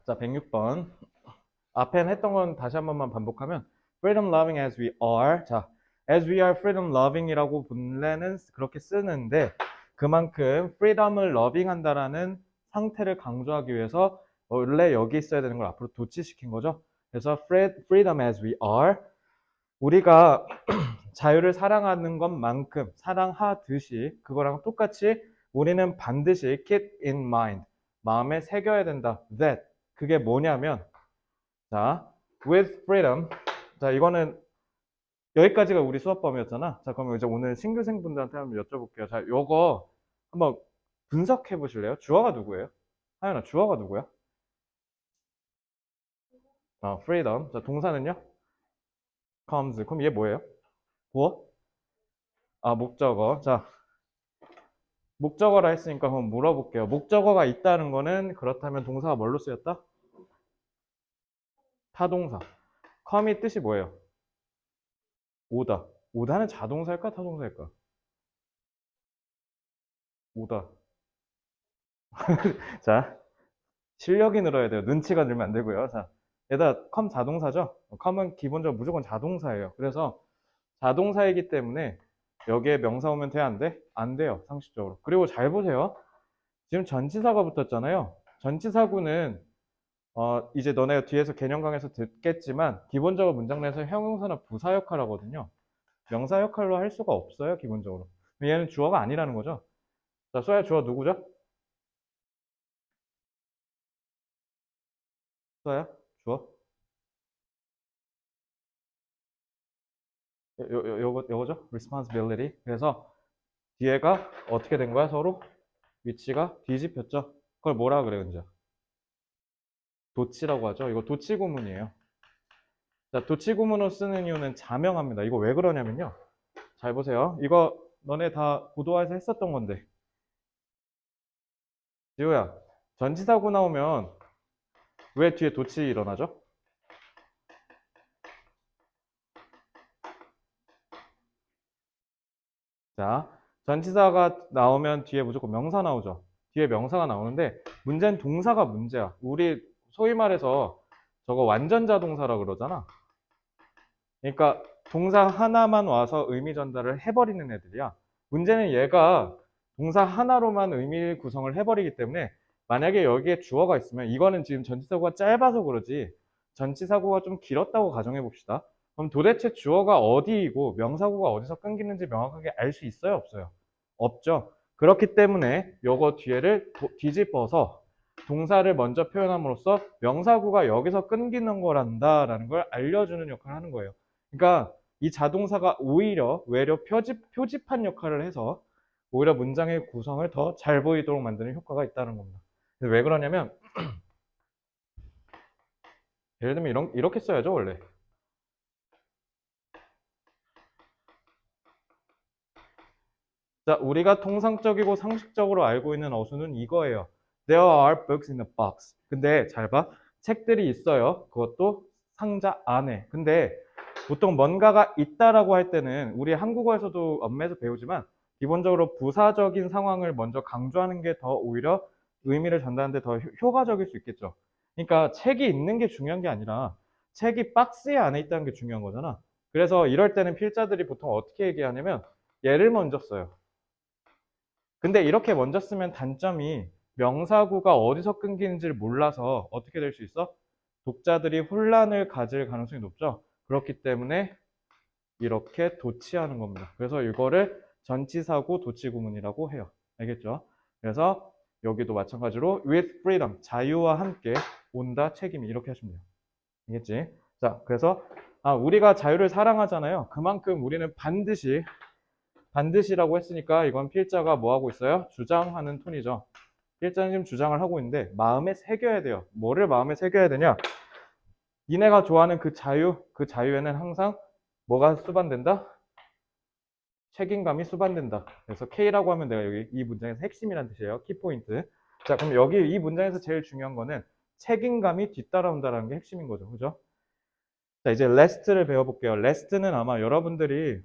자, 106번. 앞엔 했던 건 다시 한 번만 반복하면 freedom loving as we are. 자, as we are freedom loving이라고 본래는 그렇게 쓰는데 그만큼 freedom을 loving 한다라는 상태를 강조하기 위해서 원래 여기 있어야 되는 걸 앞으로 도치시킨 거죠. 그래서 freedom as we are. 우리가 자유를 사랑하는 것만큼 사랑하듯이 그거랑 똑같이 우리는 반드시 keep in mind. 마음에 새겨야 된다. that. 그게 뭐냐면 자, with freedom. 자, 이거는 여기까지가 우리 수업 범위였잖아. 자, 그럼 이제 오늘 신규생분들한테 한번 여쭤볼게요. 자, 요거 한번 분석해 보실래요? 주어가 누구예요? 하연아, 주어가 누구야? freedom. 자, 동사는요? comes. 그럼 얘 뭐예요? 보어? 목적어. 자, 목적어라 했으니까 한번 물어볼게요. 목적어가 있다는 거는 그렇다면 동사가 뭘로 쓰였다? 타동사. come이 뜻이 뭐예요? 오다. 오다는 자동사일까? 타동사일까? 오다. 자, 실력이 늘어야 돼요. 눈치가 늘면 안 되고요. 자, 얘다 come 자동사죠? come은 기본적으로 무조건 자동사예요. 그래서 자동사이기 때문에 여기에 명사 오면 돼? 안 돼? 안 돼요. 상식적으로. 그리고 잘 보세요. 지금 전치사가 붙었잖아요. 전치사구는 이제 너네가 뒤에서 개념 강에서 듣겠지만 기본적으로 문장 내에서 형용사나 부사 역할 하거든요. 명사 역할로 할 수가 없어요. 기본적으로. 얘는 주어가 아니라는 거죠. 자, 소야 주어 누구죠? 소야 주어? 요거죠? responsibility. 그래서 뒤에가 어떻게 된 거야? 서로 위치가 뒤집혔죠. 그걸 뭐라 그래, 은자? 도치라고 하죠. 이거 도치 구문이에요. 자, 도치 구문으로 쓰는 이유는 자명합니다. 이거 왜 그러냐면요. 잘 보세요. 이거 너네 다 고도화에서 했었던 건데. 지호야, 전치사구 나오면 왜 뒤에 도치 일어나죠? 자, 전치사가 나오면 뒤에 무조건 명사 나오죠. 뒤에 명사가 나오는데 문제는 동사가 문제야. 우리 소위 말해서 저거 완전자 동사라 그러잖아. 그러니까 동사 하나만 와서 의미 전달을 해버리는 애들이야. 문제는 얘가 동사 하나로만 의미 구성을 해버리기 때문에 만약에 여기에 주어가 있으면 이거는 지금 전치사구가 짧아서 그러지 전치사구가 좀 길었다고 가정해 봅시다. 그럼 도대체 주어가 어디이고 명사구가 어디서 끊기는지 명확하게 알 수 있어요? 없어요? 없죠. 그렇기 때문에 요거 뒤에를 뒤집어서 동사를 먼저 표현함으로써 명사구가 여기서 끊기는 거란다라는 걸 알려주는 역할을 하는 거예요. 그러니까 이 자동사가 오히려 외려 표집한 역할을 해서 오히려 문장의 구성을 더 잘 보이도록 만드는 효과가 있다는 겁니다. 왜 그러냐면 예를 들면 이렇게 써야죠 원래. 자, 우리가 통상적이고 상식적으로 알고 있는 어수는 이거예요. There are books in a box. 근데 잘 봐. 책들이 있어요. 그것도 상자 안에. 근데 보통 뭔가가 있다라고 할 때는 우리 한국어에서도 엄매에서 배우지만 기본적으로 부사적인 상황을 먼저 강조하는 게 더 오히려 의미를 전달하는데 더 효과적일 수 있겠죠. 그러니까 책이 있는 게 중요한 게 아니라 책이 박스에 안에 있다는 게 중요한 거잖아. 그래서 이럴 때는 필자들이 보통 어떻게 얘기하냐면 얘를 먼저 써요. 근데 이렇게 먼저 쓰면 단점이 명사구가 어디서 끊기는지를 몰라서 어떻게 될 수 있어? 독자들이 혼란을 가질 가능성이 높죠. 그렇기 때문에 이렇게 도치하는 겁니다. 그래서 이거를 전치사구 도치구문이라고 해요. 알겠죠? 그래서 여기도 마찬가지로 with freedom, 자유와 함께 온다 책임이 이렇게 하시면 돼요. 알겠지? 자, 그래서 우리가 자유를 사랑하잖아요. 그만큼 우리는 반드시라고 했으니까 이건 필자가 뭐 하고 있어요? 주장하는 톤이죠. 필자는 지금 주장을 하고 있는데 마음에 새겨야 돼요. 뭐를 마음에 새겨야 되냐? 니네가 좋아하는 그 자유에는 항상 뭐가 수반된다? 책임감이 수반된다. 그래서 K라고 하면 내가 여기 이 문장에서 핵심이란 뜻이에요. 키포인트. 자, 그럼 여기 이 문장에서 제일 중요한 거는 책임감이 뒤따라온다는 게 핵심인 거죠. 그죠? 자, 이제 레스트를 배워볼게요. 레스트는 아마 여러분들이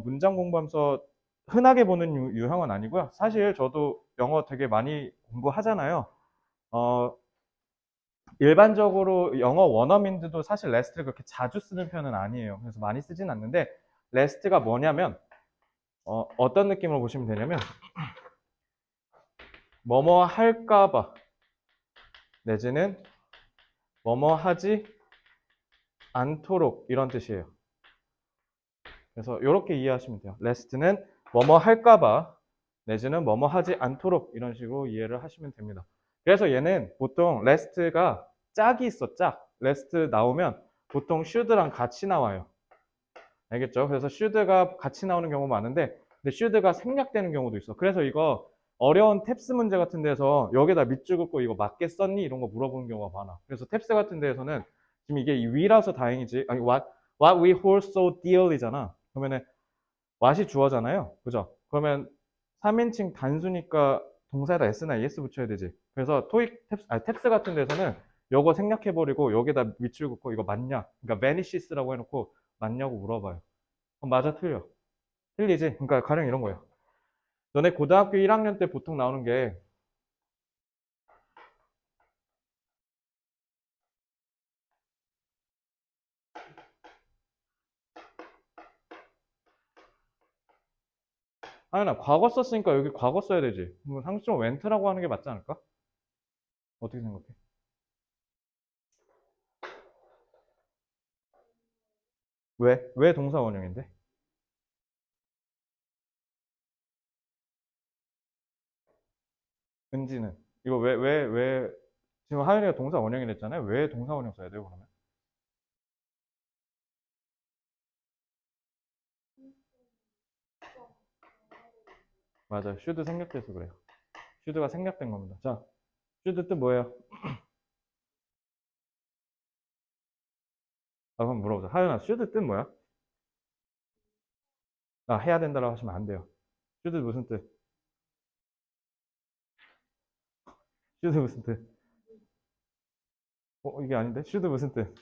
문장 공부하면서 흔하게 보는 유형은 아니고요. 사실 저도 영어 되게 많이 공부하잖아요. 어, 일반적으로 영어 원어민들도 사실 레스트를 그렇게 자주 쓰는 편은 아니에요. 그래서 많이 쓰진 않는데 레스트가 뭐냐면 어떤 느낌으로 보시면 되냐면 뭐뭐 할까봐 내지는 뭐뭐 하지 않도록 이런 뜻이에요. 그래서 이렇게 이해하시면 돼요. 레스트는 뭐뭐 할까봐 내지는 뭐뭐 하지 않도록 이런 식으로 이해를 하시면 됩니다. 그래서 얘는 보통 레스트가 짝이 있어, 짝. 레스트 나오면 보통 should랑 같이 나와요. 알겠죠? 그래서 should가 같이 나오는 경우가 많은데 근데 should가 생략되는 경우도 있어. 그래서 이거 어려운 탭스 문제 같은 데서 여기다 밑줄 긋고 이거 맞게 썼니? 이런 거 물어보는 경우가 많아. 그래서 탭스 같은 데에서는 지금 이게 위라서 다행이지. 아니, what we hold so dearly잖아. 그러면은 what이 주어잖아요. 그죠? 그러면 3인칭 단수니까 동사에다 s나 es 붙여야 되지. 그래서 토익 탭스, 탭스 같은 데서는 요거 생략해버리고 여기다 밑줄 긋고 이거 맞냐? 그러니까 vanishes,라고 해놓고 맞냐고 물어봐요. 그럼 맞아, 틀려. 틀리지? 그러니까 가령 이런 거예요. 너네 고등학교 1학년 때 보통 나오는 게 아니 나 과거 썼으니까 여기 과거 써야 되지. 그럼 상식적으로 went라고 하는 게 맞지 않을까? 어떻게 생각해? 왜? 왜 동사 원형인데? 은지는 이거 왜 지금 하연이가 동사 원형이랬잖아요. 왜 동사 원형 써야 돼요, 그러면? 맞아요. should 생략돼서 그래요. should가 생략된 겁니다. 자, should 뜻 뭐예요? 그럼 물어보자. 하연아, should 뜻 뭐야? 해야 된다라고 하시면 안 돼요. should 무슨 뜻? should 무슨 뜻? 이게 아닌데? should 무슨 뜻?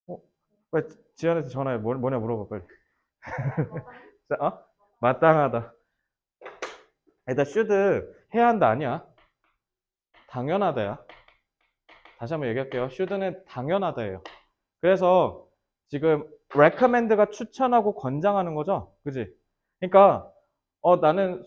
어, 빨리 지연한테 전화해. 뭐냐 물어봐, 빨리. 자, 마땅하다. 일단 should 해야 한다 아니야. 당연하다야. 다시 한번 얘기할게요. should는 당연하다예요. 그래서 지금 recommend가 추천하고 권장하는 거죠. 그지? 그러니까 나는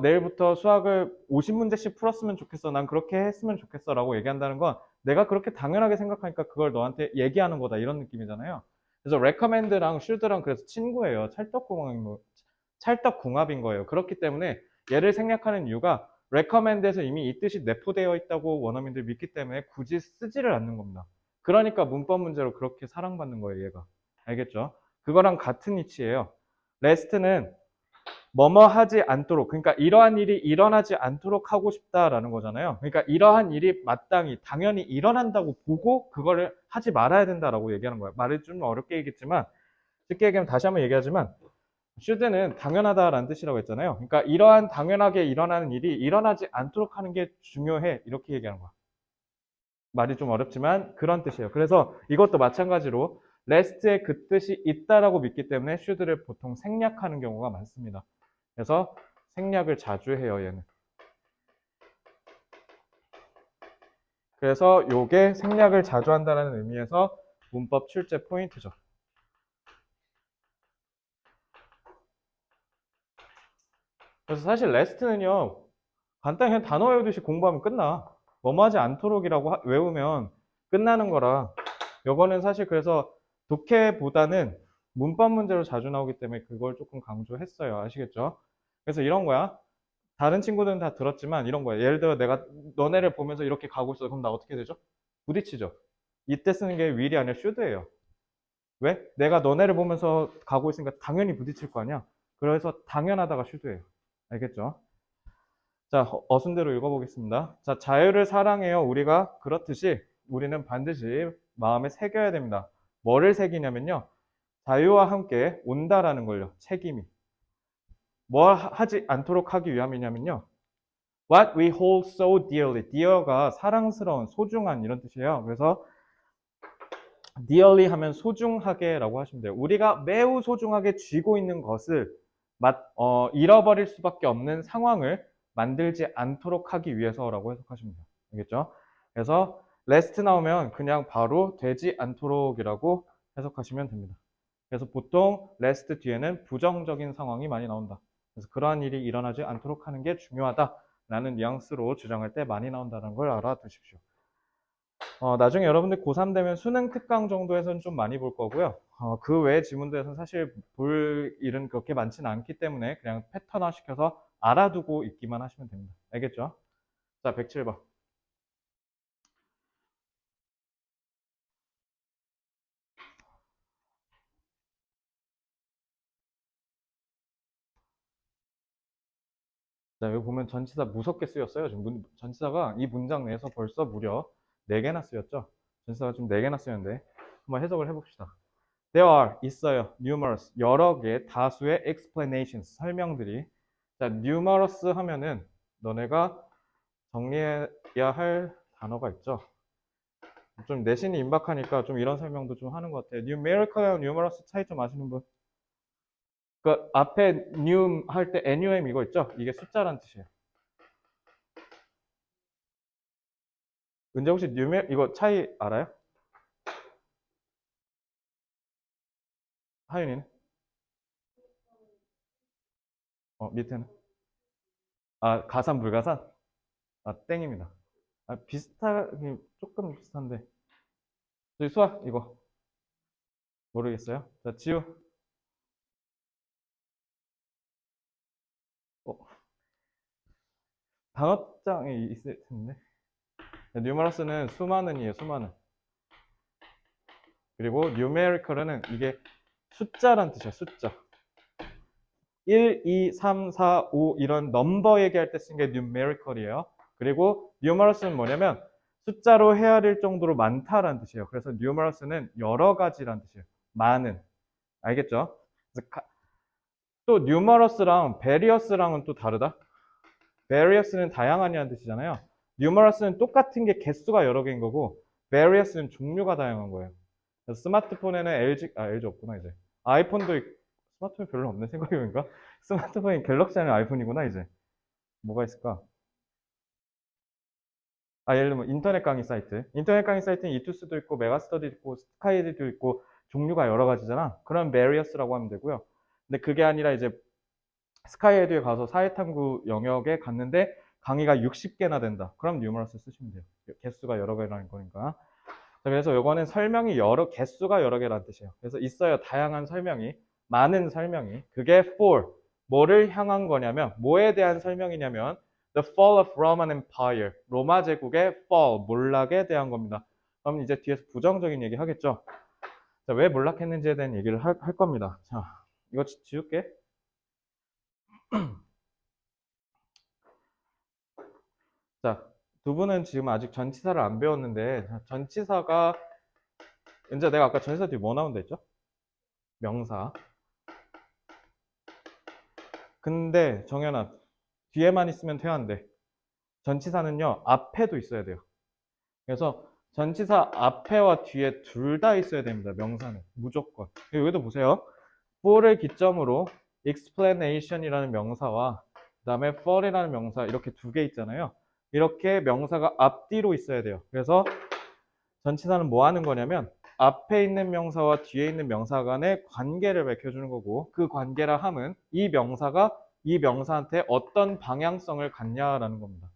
내일부터 수학을 50문제씩 풀었으면 좋겠어. 난 그렇게 했으면 좋겠어. 라고 얘기한다는 건 내가 그렇게 당연하게 생각하니까 그걸 너한테 얘기하는 거다. 이런 느낌이잖아요. 그래서 recommend랑 should랑 그래서 친구예요. 찰떡궁합인 거예요. 그렇기 때문에 얘를 생략하는 이유가 recommend에서 이미 이 뜻이 내포되어 있다고 원어민들 믿기 때문에 굳이 쓰지를 않는 겁니다. 그러니까 문법 문제로 그렇게 사랑받는 거예요, 얘가. 알겠죠? 그거랑 같은 이치예요. rest는 뭐뭐 하지 않도록, 그러니까 이러한 일이 일어나지 않도록 하고 싶다라는 거잖아요. 그러니까 이러한 일이 마땅히 당연히 일어난다고 보고 그거를 하지 말아야 된다라고 얘기하는 거예요. 말을 좀 어렵게 얘기했지만 쉽게 얘기하면 다시 한번 얘기하지만 should는 당연하다라는 뜻이라고 했잖아요. 그러니까 이러한 당연하게 일어나는 일이 일어나지 않도록 하는 게 중요해. 이렇게 얘기하는 거야. 말이 좀 어렵지만 그런 뜻이에요. 그래서 이것도 마찬가지로 rest에 그 뜻이 있다라고 믿기 때문에 should를 보통 생략하는 경우가 많습니다. 그래서 생략을 자주 해요, 얘는. 그래서 요게 생략을 자주 한다는 의미에서 문법 출제 포인트죠. 그래서 사실 rest는요, 간단히 그냥 단어 외우듯이 공부하면 끝나. 뭐뭐 하지 않도록이라고 외우면 끝나는 거라. 요거는 사실 그래서 독해보다는 문법 문제로 자주 나오기 때문에 그걸 조금 강조했어요. 아시겠죠? 그래서 이런 거야. 다른 친구들은 다 들었지만 이런 거야. 예를 들어 내가 너네를 보면서 이렇게 가고 있어. 그럼 나 어떻게 되죠? 부딪히죠. 이때 쓰는 게 will이 아니라 should예요. 왜? 내가 너네를 보면서 가고 있으니까 당연히 부딪힐 거 아니야. 그래서 당연하다가 should예요. 알겠죠? 자, 어순대로 읽어보겠습니다. 자, 자유를 사랑해요. 우리가 그렇듯이 우리는 반드시 마음에 새겨야 됩니다. 뭐를 새기냐면요. 자유와 함께 온다라는 걸요. 책임이. 뭐 하지 않도록 하기 위함이냐면요. What we hold so dearly. dear가 사랑스러운, 소중한 이런 뜻이에요. 그래서 dearly 하면 소중하게 라고 하시면 돼요. 우리가 매우 소중하게 쥐고 있는 것을 잃어버릴 수밖에 없는 상황을 만들지 않도록 하기 위해서라고 해석하시면 돼요. 알겠죠? 그래서 lest 나오면 그냥 바로 되지 않도록이라고 해석하시면 됩니다. 그래서 보통 lest 뒤에는 부정적인 상황이 많이 나온다. 그래서 그러한 일이 일어나지 않도록 하는 게 중요하다라는 뉘앙스로 주장할 때 많이 나온다는 걸 알아두십시오. 나중에 여러분들 고3 되면 수능 특강 정도에서는 좀 많이 볼 거고요. 그 외의 지문들에서는 사실 볼 일은 그렇게 많지는 않기 때문에 그냥 패턴화 시켜서 알아두고 있기만 하시면 됩니다. 알겠죠? 자, 107번. 자, 여기 보면 전치사 무섭게 쓰였어요. 지금 전치사가 이 문장 내에서 벌써 무려 4개나 쓰였죠. 전치사가 좀 4개나 쓰였는데 한번 해석을 해봅시다. There are, 있어요. numerous, 여러 개, 다수의 explanations, 설명들이. 자, numerous 하면은 너네가 정리해야 할 단어가 있죠. 좀 내신이 임박하니까 좀 이런 설명도 좀 하는 것 같아요. numerical이랑 numerous 차이 좀 아시는 분? 그 앞에 num 할 때 num 이거 있죠? 이게 숫자란 뜻이에요. 근데 혹시 이거 차이 알아요? 하윤이는? 밑에는? 아, 가산, 불가산? 아, 땡입니다. 아, 조금 비슷한데. 저희 수학, 이거. 모르겠어요? 자, 지우. 어, 단어장에 있을 텐데. 뉴머러스는 수많은이에요, 수많은. 그리고 numerical은 이게 숫자란 뜻이야, 숫자. 1, 2, 3, 4, 5 이런 넘버 얘기할 때 쓴 게 numerical이에요. 그리고 numerous는 뭐냐면 숫자로 헤아릴 정도로 많다라는 뜻이에요. 그래서 numerous는 여러 가지라는 뜻이에요. 많은. 알겠죠? 또 numerous랑 various랑은 또 다르다. various는 다양한이라는 뜻이잖아요. numerous는 똑같은 게 개수가 여러 개인 거고 various는 종류가 다양한 거예요. 그래서 스마트폰에는 LG 없구나 이제. 아이폰도 스마트폰 별로 없네 생각해보니까. 스마트폰이 갤럭시 아니면 아이폰이구나 이제. 뭐가 있을까? 예를 들면 인터넷 강의 사이트. 인터넷 강의 사이트는 이투스도 있고 메가스터디도 있고 스카이에듀도 있고 종류가 여러 가지잖아. 그럼 various라고 하면 되고요. 근데 그게 아니라 이제 스카이에듀에 가서 사회탐구 영역에 갔는데 강의가 60개나 된다. 그럼 numerous 쓰시면 돼요. 개수가 여러 개라는 거니까. 자, 그래서 요거는 설명이 개수가 여러 개라는 뜻이에요. 그래서 있어요. 다양한 설명이, 많은 설명이. 그게 for, 뭐를 향한 거냐면, 뭐에 대한 설명이냐면, the fall of Roman Empire, 로마 제국의 fall, 몰락에 대한 겁니다. 그럼 이제 뒤에서 부정적인 얘기 하겠죠. 자, 왜 몰락했는지에 대한 얘기를 할 겁니다. 자, 이거 지울게. 자, 두 분은 지금 아직 전치사를 안 배웠는데, 전치사가, 이제 내가 아까 전치사 뒤에 뭐 나온다 했죠? 명사. 근데 정연아, 뒤에만 있으면 돼야 안 돼. 전치사는요, 앞에도 있어야 돼요. 그래서 전치사 앞에와 뒤에 둘 다 있어야 됩니다. 명사는 무조건. 여기도 보세요. for를 기점으로 explanation이라는 명사와 그다음에 for이라는 명사 이렇게 두 개 있잖아요. 이렇게 명사가 앞뒤로 있어야 돼요. 그래서 전치사는 뭐 하는 거냐면 앞에 있는 명사와 뒤에 있는 명사 간의 관계를 밝혀주는 거고 그 관계라 함은 이 명사가 이 명사한테 어떤 방향성을 갖냐라는 겁니다.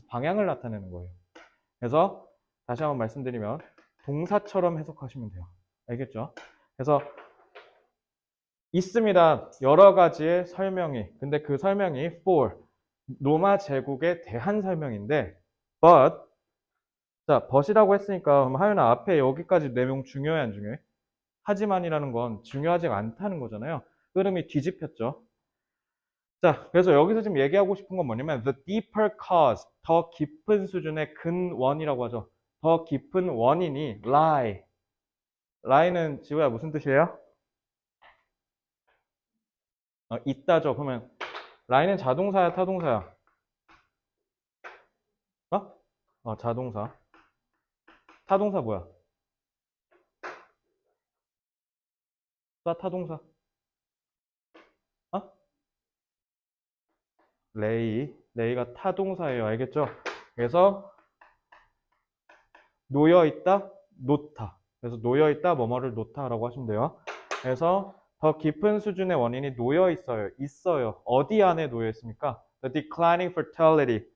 방향을 나타내는 거예요. 그래서 다시 한번 말씀드리면 동사처럼 해석하시면 돼요. 알겠죠? 그래서 있습니다. 여러 가지의 설명이. 근데 그 설명이 for 로마 제국에 대한 설명인데 but 자, but이라고 했으니까 그럼 하윤아 앞에 여기까지 내용 중요해 안 중요해? 하지만이라는 건 중요하지 않다는 거잖아요. 흐름이 뒤집혔죠. 자, 그래서 여기서 지금 얘기하고 싶은 건 뭐냐면 the deeper cause, 더 깊은 수준의 근원이라고 하죠. 더 깊은 원인이 lie. lie는 지우야 무슨 뜻이에요? 있다죠. 그러면 lie는 자동사야, 타동사야? 자동사. 타동사 뭐야? 타동사. 어? 레이가 타동사예요. 알겠죠? 그래서 놓여 있다, 놓다. 그래서 놓여 있다, 뭐뭐를 놓다라고 하시면 돼요. 그래서 더 깊은 수준의 원인이 놓여 있어요. 있어요. 어디 안에 놓여 있습니까? The declining fertility.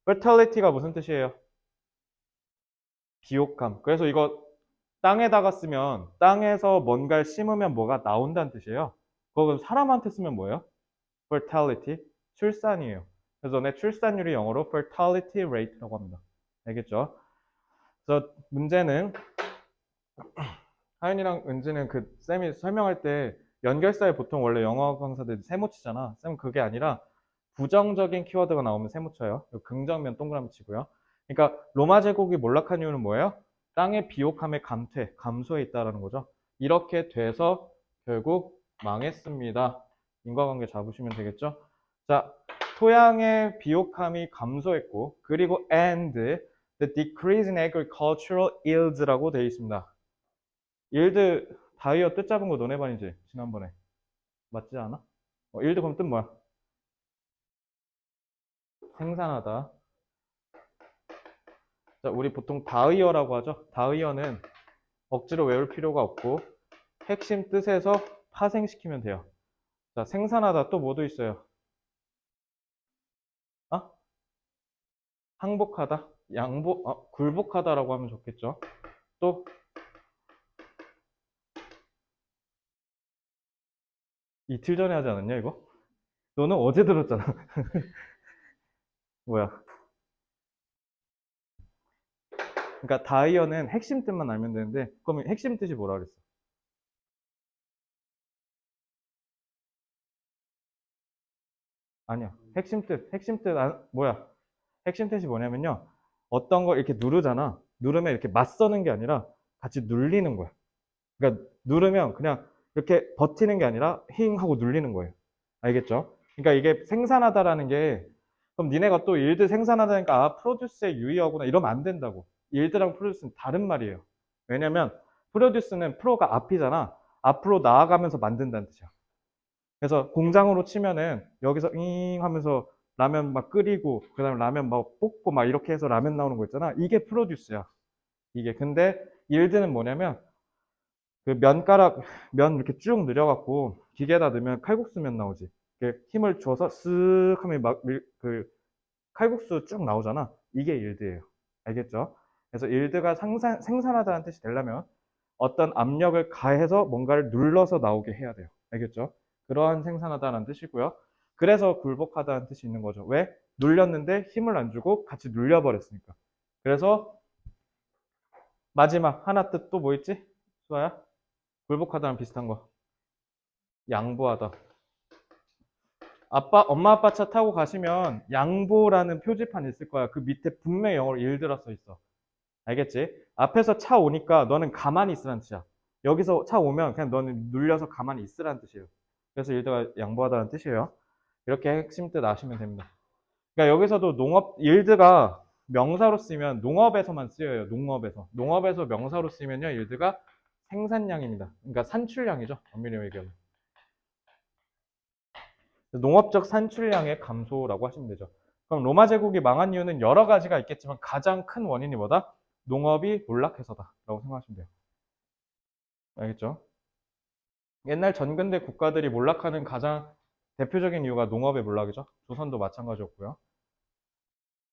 fertility가 무슨 뜻이에요? 비옥함. 그래서 이거 땅에다가 쓰면 땅에서 뭔가를 심으면 뭐가 나온다는 뜻이에요. 그거 사람한테 쓰면 뭐예요? fertility. 출산이에요. 그래서 내 출산율이 영어로 fertility rate라고 합니다. 알겠죠? 그래서 문제는 하윤이랑 은지는 그 쌤이 설명할 때 연결사에 보통 원래 영어 강사들이 세모 치잖아. 쌤은 그게 아니라 부정적인 키워드가 나오면 세모 쳐요. 긍정면 동그라미 치고요. 그러니까 로마 제국이 몰락한 이유는 뭐예요? 땅의 비옥함의 감소해 있다라는 거죠. 이렇게 돼서 결국 망했습니다. 인과관계 잡으시면 되겠죠? 자, 토양의 비옥함이 감소했고, 그리고 and the decrease in agricultural yields라고 되어 있습니다. yield 다이어 뜻 잡은 거 너네 반이지? 지난번에 맞지 않아? yield 그럼 뜻 뭐야? 생산하다. 자, 우리 보통 다이어라고 하죠. 다이어는 억지로 외울 필요가 없고 핵심 뜻에서 파생시키면 돼요. 자, 생산하다 또 뭐도 있어요? 어? 항복하다, 굴복하다라고 하면 좋겠죠. 또 이틀 전에 하지 않았냐 이거? 너는 어제 들었잖아. 뭐야? 그러니까 다이어는 핵심 뜻만 알면 되는데 그러면 핵심 뜻이 뭐라 그랬어? 아니야. 핵심 뜻 뭐야? 핵심 뜻이 뭐냐면요. 어떤 걸 이렇게 누르잖아. 누르면 이렇게 맞서는 게 아니라 같이 눌리는 거야. 그러니까 누르면 그냥 이렇게 버티는 게 아니라 힝 하고 눌리는 거예요. 알겠죠? 그러니까 이게 생산하다라는 게 그럼 니네가 또 일드 생산하다니까 아 프로듀스에 유의하구나 이러면 안 된다고. 일드랑 프로듀스는 다른 말이에요. 왜냐면 프로듀스는 프로가 앞이잖아. 앞으로 나아가면서 만든다는 뜻이야. 그래서 공장으로 치면은 여기서 잉 하면서 라면 막 끓이고 그다음에 라면 막 볶고 막 이렇게 해서 라면 나오는 거 있잖아. 이게 프로듀스야. 이게 근데 일드는 뭐냐면 그 면 이렇게 쭉 늘여갖고 기계에다 넣으면 칼국수면 나오지. 이렇게 힘을 줘서 쓱 하면 막 그 칼국수 쭉 나오잖아. 이게 일드예요. 알겠죠? 그래서 일드가 생산하다는 뜻이 되려면 어떤 압력을 가해서 뭔가를 눌러서 나오게 해야 돼요. 알겠죠? 그러한 생산하다는 뜻이고요. 그래서 굴복하다는 뜻이 있는 거죠. 왜? 눌렸는데 힘을 안 주고 같이 눌려버렸으니까. 그래서 마지막 하나 뜻 또 뭐 있지? 수아야? 굴복하다랑 비슷한 거. 양보하다. 엄마 아빠 차 타고 가시면 양보라는 표지판 있을 거야. 그 밑에 분명히 영어로 일들어 써 있어. 알겠지? 앞에서 차 오니까 너는 가만히 있으라는 뜻이야. 여기서 차 오면 그냥 너는 눌려서 가만히 있으라는 뜻이에요. 그래서 일드가 양보하다는 뜻이에요. 이렇게 핵심 뜻 아시면 됩니다. 그러니까 여기서도 일드가 명사로 쓰면 농업에서만 쓰여요. 농업에서 명사로 쓰면요. 일드가 생산량입니다. 그러니까 산출량이죠. 엄밀히 얘기하면. 농업적 산출량의 감소라고 하시면 되죠. 그럼 로마 제국이 망한 이유는 여러 가지가 있겠지만 가장 큰 원인이 뭐다? 농업이 몰락해서다 라고 생각하시면 돼요. 알겠죠? 옛날 전근대 국가들이 몰락하는 가장 대표적인 이유가 농업의 몰락이죠. 조선도 마찬가지였고요.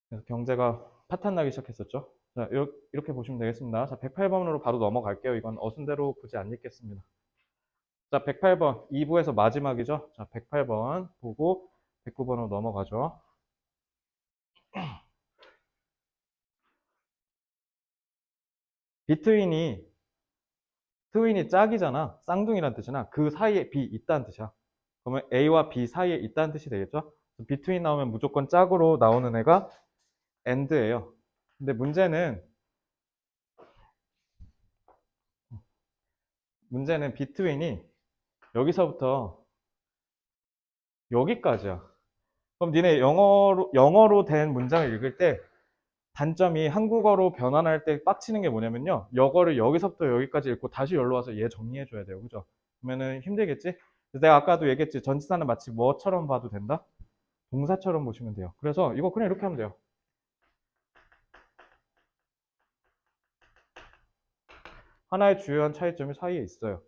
그래서 경제가 파탄나기 시작했었죠. 자, 이렇게 보시면 되겠습니다. 자, 108번으로 바로 넘어갈게요. 이건 어순대로 굳이 안 읽겠습니다. 자, 108번 2부에서 마지막이죠. 자, 108번 보고 109번으로 넘어가죠. 비트윈이 트윈이 짝이잖아. 쌍둥이란 뜻이나 그 사이에 B 있다는 뜻이야. 그러면 A와 B 사이에 있다는 뜻이 되겠죠? 비트윈 나오면 무조건 짝으로 나오는 애가 AND예요. 근데 문제는 비트윈이 여기서부터 여기까지야. 그럼 니네 영어로 된 문장을 읽을 때 단점이 한국어로 변환할 때 빡치는 게 뭐냐면요. 영어를 여기서부터 여기까지 읽고 다시 여기로 와서 얘 정리해 줘야 돼요. 그죠? 그러면은 힘들겠지? 내가 아까도 얘기했지. 전치사는 마치 뭐처럼 봐도 된다? 동사처럼 보시면 돼요. 그래서 이거 그냥 이렇게 하면 돼요. 하나의 주요한 차이점이 사이에 있어요.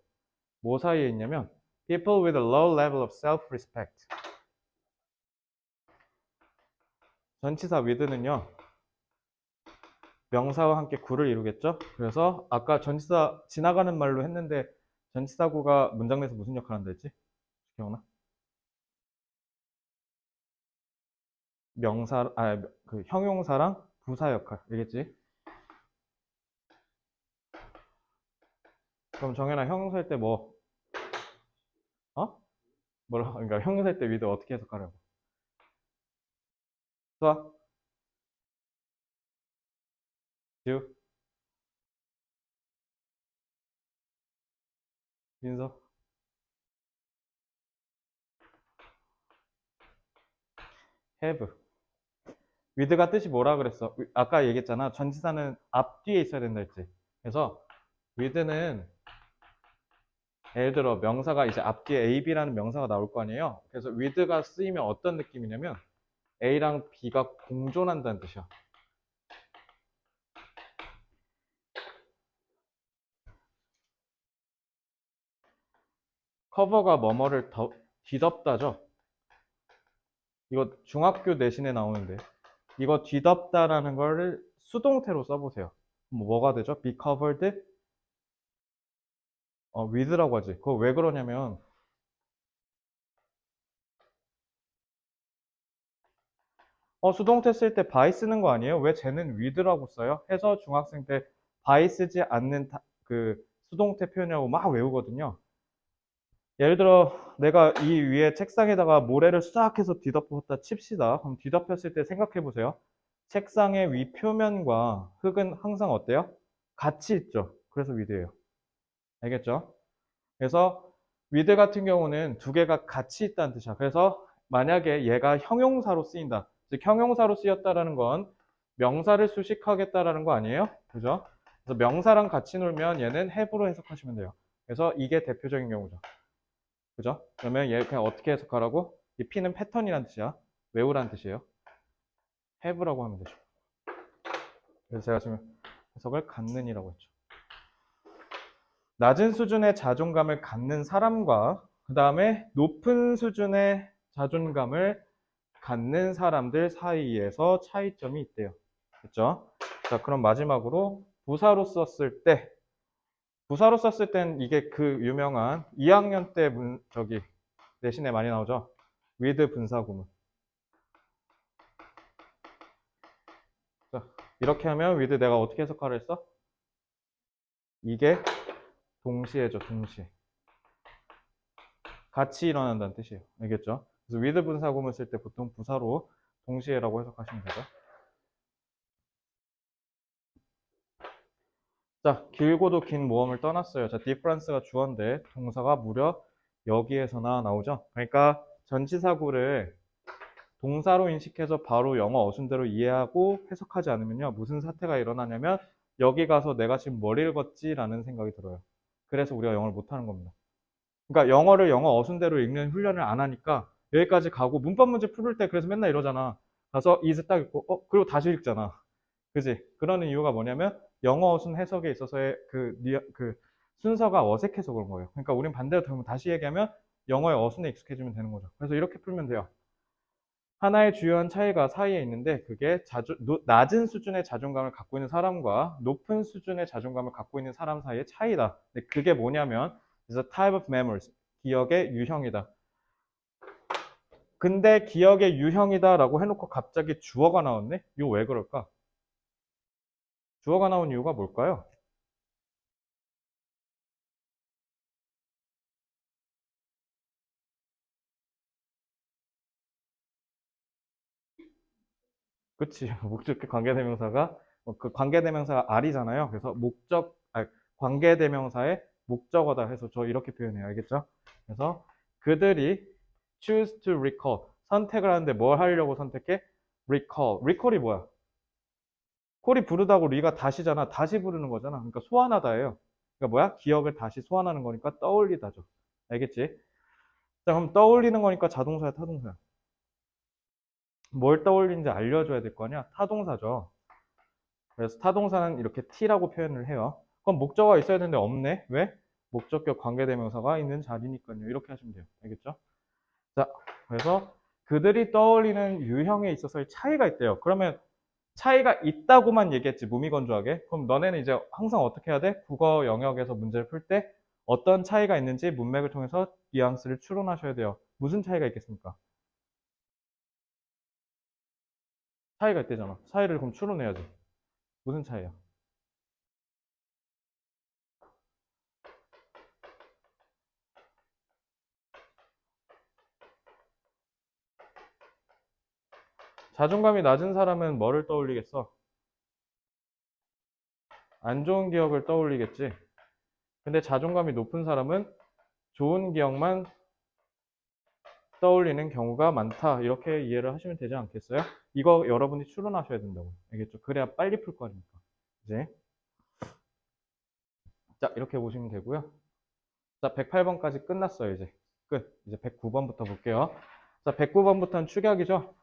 뭐 사이에 있냐면 people with a low level of self-respect. 전치사 with는요. 명사와 함께 구를 이루겠죠? 그래서 아까 전치사 지나가는 말로 했는데 전치사구가 문장 내에서 무슨 역할 한다 했지? 기억나? 명사, 그 형용사랑 부사 역할, 알겠지? 그럼 정현아 형용사일 때 뭐, 어? 뭐라, 그러니까 형용사일 때 with 어떻게 해석하려고? 수아? 지우? 민서? have. with가 뜻이 뭐라 그랬어? 아까 얘기했잖아. 전치사는 앞뒤에 있어야 된다 했지. 그래서 with는 예를 들어 명사가 이제 앞뒤에 A, B라는 명사가 나올 거 아니에요. 그래서 with가 쓰이면 어떤 느낌이냐면 A랑 B가 공존한다는 뜻이야. 커버가 뭐뭐를 뒤덮다죠. 이거 중학교 내신에 나오는데 이거 뒤덮다라는 거를 수동태로 써보세요. 뭐가 되죠? be covered with라고 하지. 그거 왜 그러냐면 수동태 쓸 때 by 쓰는 거 아니에요? 왜 쟤는 with라고 써요? 해서 중학생 때 by 쓰지 않는 그 수동태 표현이라고 막 외우거든요. 예를 들어 내가 이 위에 책상에다가 모래를 싹 해서 뒤덮었다 칩시다. 그럼 뒤덮였을 때 생각해 보세요. 책상의 위 표면과 흙은 항상 어때요? 같이 있죠. 그래서 with예요. 알겠죠? 그래서 with 같은 경우는 두 개가 같이 있다는 뜻이야. 그래서 만약에 얘가 형용사로 쓰인다. 즉 형용사로 쓰였다라는 건 명사를 수식하겠다라는 거 아니에요? 그죠? 그래서 명사랑 같이 놀면 얘는 have로 해석하시면 돼요. 그래서 이게 대표적인 경우죠. 그죠? 그러면 얘 그냥 어떻게 해석하라고? 이 P는 패턴이란 뜻이야. 외우란 뜻이에요. have라고 하면 되죠. 그래서 제가 지금 해석을 갖는이라고 했죠. 낮은 수준의 자존감을 갖는 사람과 그 다음에 높은 수준의 자존감을 갖는 사람들 사이에서 차이점이 있대요. 그렇죠? 자, 그럼 마지막으로 부사로 썼을 때 부사로 썼을 땐 이게 그 유명한 2학년 때 저기 내신에 많이 나오죠. with 분사구문. 자, 이렇게 하면 with 내가 어떻게 해석하라 했어? 이게 동시에죠, 동시에. 같이 일어난다는 뜻이에요. 알겠죠? 그래서 with 분사구문 쓸 때 보통 부사로 동시에라고 해석하시면 되죠. 자, 길고도 긴 모험을 떠났어요. 자, difference가 주어인데 동사가 무려 여기에서나 나오죠. 그러니까 전치사구를 동사로 인식해서 바로 영어 어순대로 이해하고 해석하지 않으면요. 무슨 사태가 일어나냐면 여기 가서 내가 지금 뭘 읽었지라는 생각이 들어요. 그래서 우리가 영어를 못하는 겁니다. 그러니까 영어를 영어 어순대로 읽는 훈련을 안 하니까 여기까지 가고 문법 문제 풀을 때 그래서 맨날 이러잖아. 가서 is 딱 읽고 그리고 다시 읽잖아. 그지? 그러는 이유가 뭐냐면 영어 어순 해석에 있어서의 그 순서가 어색해서 그런 거예요. 그러니까 우린 반대로 들으면 다시 얘기하면 영어의 어순에 익숙해지면 되는 거죠. 그래서 이렇게 풀면 돼요. 하나의 주요한 차이가 사이에 있는데 그게 낮은 수준의 자존감을 갖고 있는 사람과 높은 수준의 자존감을 갖고 있는 사람 사이의 차이다. 근데 그게 뭐냐면 is a type of memories. 기억의 유형이다. 근데 기억의 유형이다라고 해놓고 갑자기 주어가 나왔네? 이거 왜 그럴까? 주어가 나온 이유가 뭘까요? 그치. 목적격 관계대명사가 그 관계대명사가 R이잖아요. 그래서 관계대명사의 목적어다 해서 저 이렇게 표현해요. 알겠죠? 그래서 그들이 choose to recall 선택을 하는데 뭘 하려고 선택해? recall. recall이 뭐야? 콜이 부르다고 리가 다시잖아. 다시 부르는 거잖아. 그러니까 소환하다예요. 그러니까 뭐야? 기억을 다시 소환하는 거니까 떠올리다죠. 알겠지? 자, 그럼 떠올리는 거니까 자동사야, 타동사야? 뭘 떠올리는지 알려줘야 될 거 아니야? 타동사죠. 그래서 타동사는 이렇게 t라고 표현을 해요. 그럼 목적어가 있어야 되는데 없네. 왜? 목적격 관계대명사가 있는 자리니까요. 이렇게 하시면 돼요. 알겠죠? 자, 그래서 그들이 떠올리는 유형에 있어서의 차이가 있대요. 그러면 차이가 있다고만 얘기했지, 무미건조하게. 그럼 너네는 이제 항상 어떻게 해야 돼? 국어 영역에서 문제를 풀 때 어떤 차이가 있는지 문맥을 통해서 뉘앙스를 추론하셔야 돼요. 무슨 차이가 있겠습니까? 차이가 있대잖아. 차이를 그럼 추론해야지. 무슨 차이야? 자존감이 낮은 사람은 뭐를 떠올리겠어? 안 좋은 기억을 떠올리겠지. 근데 자존감이 높은 사람은 좋은 기억만 떠올리는 경우가 많다. 이렇게 이해를 하시면 되지 않겠어요? 이거 여러분이 추론하셔야 된다고. 알겠죠? 그래야 빨리 풀 거니까. 이제. 자, 이렇게 보시면 되고요. 자, 108번까지 끝났어요, 이제. 끝. 이제 109번부터 볼게요. 자, 109번부터는 축약이죠?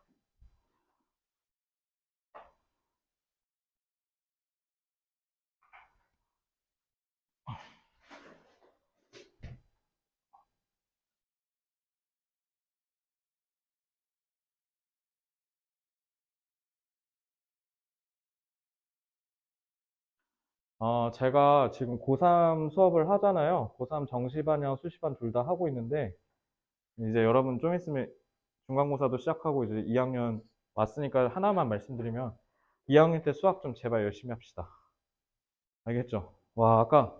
제가 지금 고3 수업을 하잖아요. 고3 정시반이랑 수시반 둘 다 하고 있는데, 이제 여러분 좀 있으면 중간고사도 시작하고 이제 2학년 왔으니까 하나만 말씀드리면, 2학년 때 수학 좀 제발 열심히 합시다. 알겠죠? 와, 아까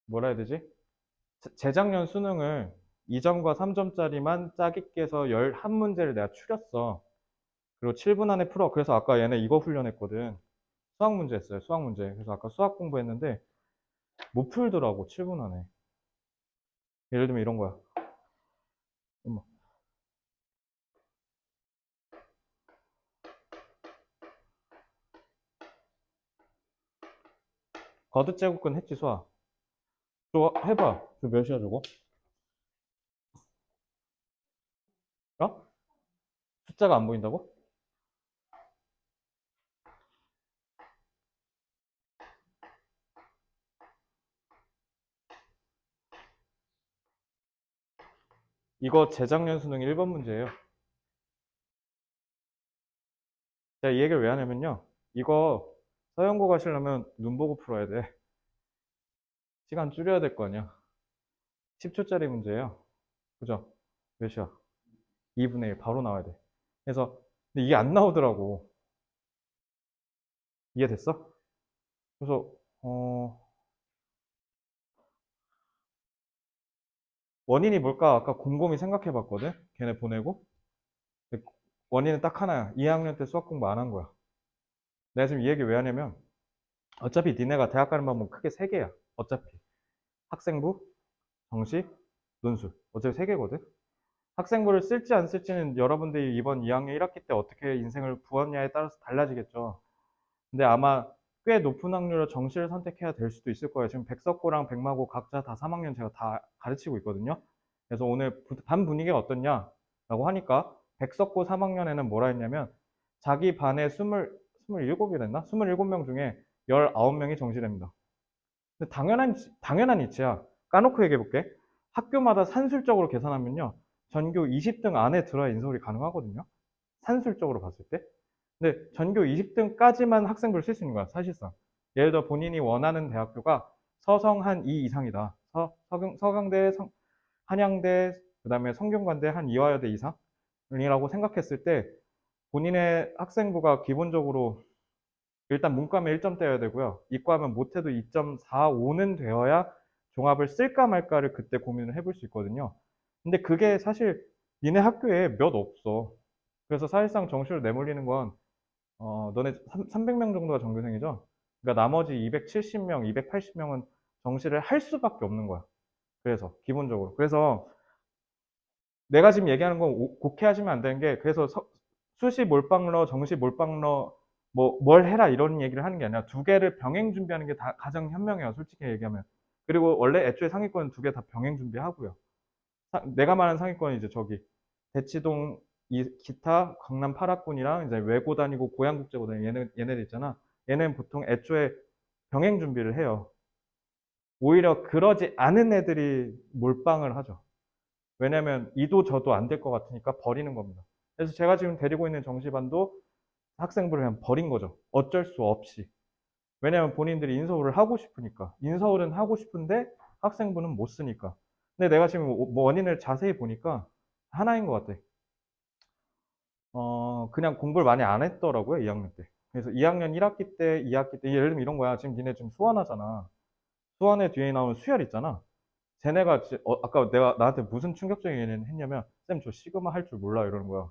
뭐라 해야 되지? 재작년 수능을 2점과 3점짜리만 짜깁기 해서 11문제를 내가 추렸어. 그리고 7분 안에 풀어. 그래서 아까 얘네 이거 훈련했거든. 수학 문제 했어요. 수학 문제. 그래서 아까 수학 공부했는데 못 풀더라고. 7분 안에. 예를 들면 이런 거야. 어머. 거듭제곱근 했지 수학. 저거 해봐. 저 몇이야 저거? 어? 숫자가 안 보인다고? 이거 재작년 수능 1번 문제예요. 제가 이 얘기를 왜 하냐면요. 이거 서영고 가시려면 눈 보고 풀어야 돼. 시간 줄여야 될 거 아니야. 10초짜리 문제예요. 그죠? 몇이야? 2분의 1 바로 나와야 돼. 그래서 근데 이게 안 나오더라고. 이해됐어? 그래서 원인이 뭘까 아까 곰곰이 생각해 봤거든. 걔네 보내고. 근데 원인은 딱 하나야. 2학년 때 수학 공부 안 한 거야. 내가 지금 이 얘기 왜 하냐면 어차피 니네가 대학 가는 방법은 크게 세 개야. 어차피 학생부, 정시, 논술. 어차피 세 개거든. 학생부를 쓸지 안 쓸지는 여러분들이 이번 2학년 1학기 때 어떻게 인생을 부었냐에 따라서 달라지겠죠. 근데 아마 꽤 높은 확률로 정시를 선택해야 될 수도 있을 거예요. 지금 백석고랑 백마고 각자 다 3학년 제가 다 가르치고 있거든요. 그래서 오늘 반 분위기가 어떻냐라고 하니까 백석고 3학년에는 뭐라 했냐면 자기 반에 27이 됐나? 27명 중에 19명이 정시됩니다. 근데 당연한 이치야. 까놓고 얘기해 볼게. 학교마다 산술적으로 계산하면요. 전교 20등 안에 들어야 인서울이 가능하거든요. 산술적으로 봤을 때. 근데 전교 20등까지만 학생부를 쓸 수 있는 거야, 사실상. 예를 들어 본인이 원하는 대학교가 서성 한 2 이상이다. 서강대, 한양대, 그 다음에 성균관대 한 이화여대 이상이라고 생각했을 때 본인의 학생부가 기본적으로 일단 문과면 1점대여야 되고요. 이과면 못해도 2.45는 되어야 종합을 쓸까 말까를 그때 고민을 해볼 수 있거든요. 근데 그게 사실 니네 학교에 몇 없어. 그래서 사실상 정시로 내몰리는 건 너네 300명 정도가 전교생이죠? 그러니까 나머지 270명, 280명은 정시를 할 수밖에 없는 거야. 그래서 기본적으로. 그래서 내가 지금 얘기하는 건 곡해하시면 안 되는 게 그래서 수시 몰빵러, 정시 몰빵러 뭐 뭘 해라 이런 얘기를 하는 게 아니라 두 개를 병행 준비하는 게 다 가장 현명해요. 솔직히 얘기하면. 그리고 원래 애초에 상위권은 두 개 다 병행 준비하고요. 내가 말하는 상위권은 이제 저기 대치동 기타 강남 8학군이랑 이제 외고 다니고 고양국제고 다니고 얘네들 있잖아. 얘네는 보통 애초에 병행 준비를 해요. 오히려 그러지 않은 애들이 몰빵을 하죠. 왜냐면 이도 저도 안 될 것 같으니까 버리는 겁니다. 그래서 제가 지금 데리고 있는 정시반도 학생부를 그냥 버린 거죠. 어쩔 수 없이. 왜냐면 본인들이 인서울을 하고 싶으니까. 인서울은 하고 싶은데 학생부는 못 쓰니까. 근데 내가 지금 원인을 자세히 보니까 하나인 것 같아. 그냥 공부를 많이 안 했더라고요, 2학년 때. 그래서 2학년 1학기 때, 2학기 때, 예를 들면 이런 거야. 지금 니네 지금 수원하잖아. 수원의 뒤에 나오는 수열 있잖아. 쟤네가, 아까 내가 나한테 무슨 충격적인 얘기를 했냐면, 쌤, 저 시그마 할 줄 몰라. 이러는 거야.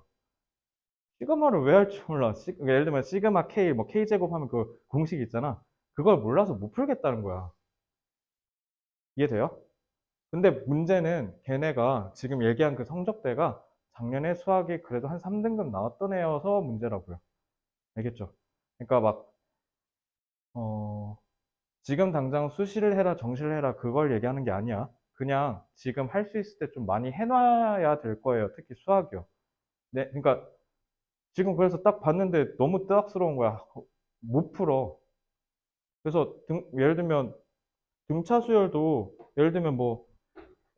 시그마를 왜 할 줄 몰라? 예를 들면 시그마 K, 뭐 K제곱 하면 그 공식 있잖아. 그걸 몰라서 못 풀겠다는 거야. 이해돼요? 근데 문제는 걔네가 지금 얘기한 그 성적대가 작년에 수학이 그래도 한 3등급 나왔던 애여서 문제라고요. 알겠죠? 그러니까 막, 어, 지금 당장 수시를 해라, 정시를 해라, 그걸 얘기하는 게 아니야. 그냥 지금 할 수 있을 때 좀 많이 해놔야 될 거예요. 특히 수학이요. 네, 그러니까 지금 그래서 딱 봤는데 너무 뜨악스러운 거야. 못 풀어. 그래서 예를 들면 등차 수열도 예를 들면 뭐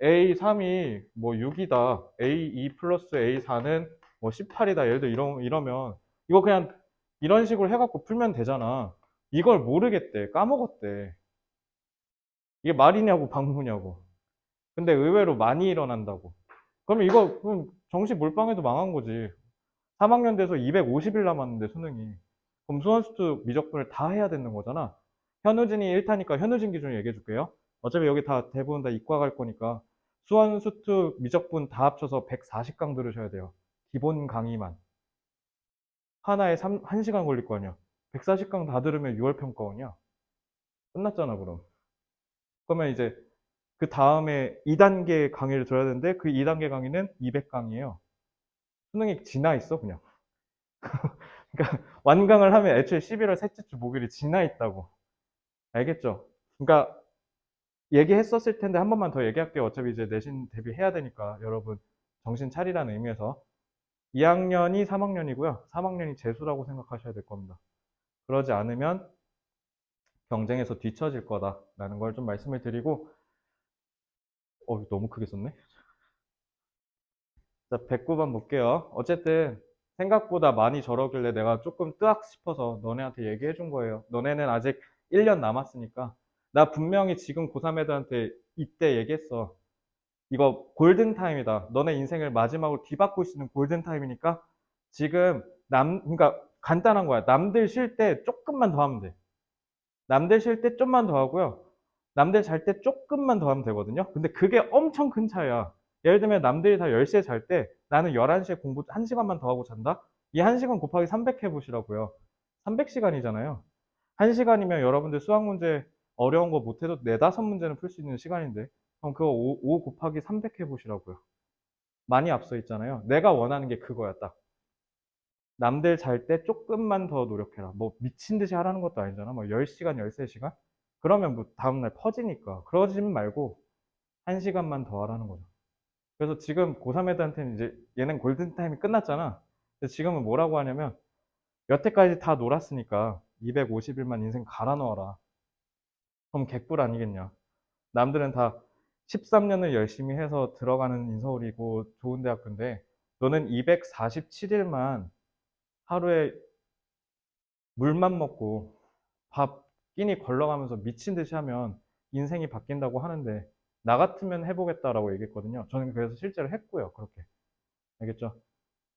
A3이 뭐 6이다. A2 플러스 A4는 뭐 18이다. 예를 들어 이러면 이거 그냥 이런 식으로 해갖고 풀면 되잖아. 이걸 모르겠대. 까먹었대. 이게 말이냐고 방구냐고. 근데 의외로 많이 일어난다고. 그러면 이거 그럼 정시 몰빵해도 망한 거지. 3학년 돼서 250일 남았는데 수능이. 그럼 수원수투 미적분을 다 해야 되는 거잖아. 현우진이 1타니까 현우진 기준으로 얘기해 줄게요. 어차피 여기 다 대부분 다 이과 갈 거니까 수원수투 미적분 다 합쳐서 140강 들으셔야 돼요. 기본 강의만. 하나에 1시간 걸릴 거 아니야. 140강 다 들으면 6월 평가원이야. 끝났잖아, 그럼. 그러면 이제 그 다음에 2단계 강의를 들어야 되는데 그 2단계 강의는 200강이에요. 수능이 지나 있어, 그냥. 그러니까 완강을 하면 애초에 11월 셋째 주 목요일이 지나 있다고. 알겠죠? 그러니까 얘기했었을 텐데 한 번만 더 얘기할게요. 어차피 이제 내신 대비해야 되니까 여러분 정신 차리라는 의미에서 2학년이 3학년이고요. 3학년이 재수라고 생각하셔야 될 겁니다. 그러지 않으면 경쟁에서 뒤처질 거다라는 걸 좀 말씀을 드리고 너무 크게 썼네. 자, 109번 볼게요. 어쨌든 생각보다 많이 저러길래 내가 조금 뜨악 싶어서 너네한테 얘기해 준 거예요. 너네는 아직 1년 남았으니까. 나 분명히 지금 고3 애들한테 이때 얘기했어. 이거 골든타임이다. 너네 인생을 마지막으로 뒤바꿀 수 있는 골든타임이니까 지금 그러니까 간단한 거야. 남들 쉴 때 조금만 더 하면 돼. 남들 쉴 때 좀만 더 하고요. 남들 잘 때 조금만 더 하면 되거든요. 근데 그게 엄청 큰 차이야. 예를 들면 남들이 다 10시에 잘 때 나는 11시에 공부 1시간만 더 하고 잔다? 이 1시간 곱하기 300 해보시라고요. 300시간이잖아요. 1시간이면 여러분들 수학 문제 어려운 거 못해도 4, 5문제는 풀 수 있는 시간인데 그럼 그거 5 곱하기 300 해보시라고요. 많이 앞서 있잖아요. 내가 원하는 게 그거야, 딱. 남들 잘 때 조금만 더 노력해라. 뭐 미친 듯이 하라는 것도 아니잖아. 뭐 10시간, 13시간? 그러면 뭐 다음날 퍼지니까. 그러지 말고 1시간만 더 하라는 거죠. 그래서 지금 고3 애들한테는 이제 얘는 골든타임이 끝났잖아. 근데 지금은 뭐라고 하냐면 여태까지 다 놀았으니까 250일만 인생 갈아 넣어라. 그럼 객불 아니겠냐. 남들은 다 13년을 열심히 해서 들어가는 인서울이고 좋은 대학교인데 너는 247일만 하루에 물만 먹고 밥 끼니 걸러가면서 미친 듯이 하면 인생이 바뀐다고 하는데 나 같으면 해보겠다라고 얘기했거든요. 저는 그래서 실제로 했고요. 그렇게. 알겠죠?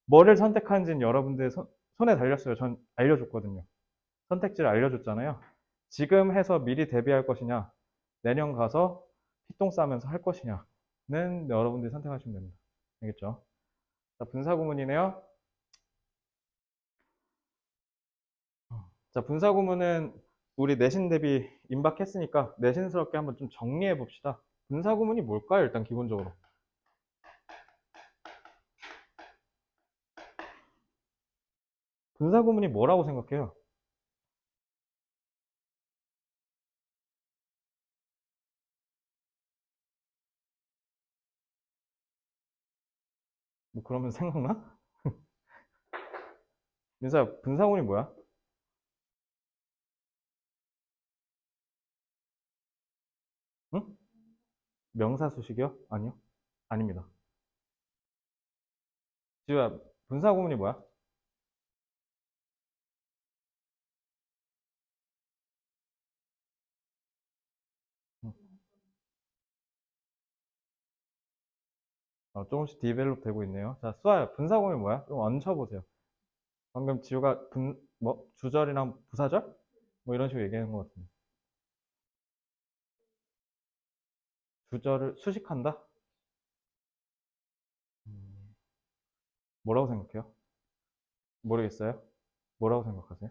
뭐를 선택하는지는 여러분들 손에 달렸어요. 전 알려줬거든요. 선택지를 알려줬잖아요. 지금 해서 미리 대비할 것이냐, 내년 가서 피똥 싸면서 할 것이냐는 여러분들이 선택하시면 됩니다. 알겠죠? 자, 분사구문이네요. 자, 분사구문은 우리 내신 대비 임박했으니까 내신스럽게 한번 좀 정리해 봅시다. 분사구문이 뭘까요? 일단 기본적으로. 분사구문이 뭐라고 생각해요? 뭐 그러면 생각나? 민서야, 분사구문이 뭐야? 명사 수식이요? 아니요. 아닙니다. 지우야, 분사 구문이 뭐야? 조금씩 디벨롭 되고 있네요. 자, 수아야, 분사 구문이 뭐야? 좀 얹혀보세요. 방금 지우가 주절이랑 부사절? 뭐 이런 식으로 얘기하는 것 같은데. 주절을 수식한다? 음, 뭐라고 생각해요? 모르겠어요? 뭐라고 생각하세요?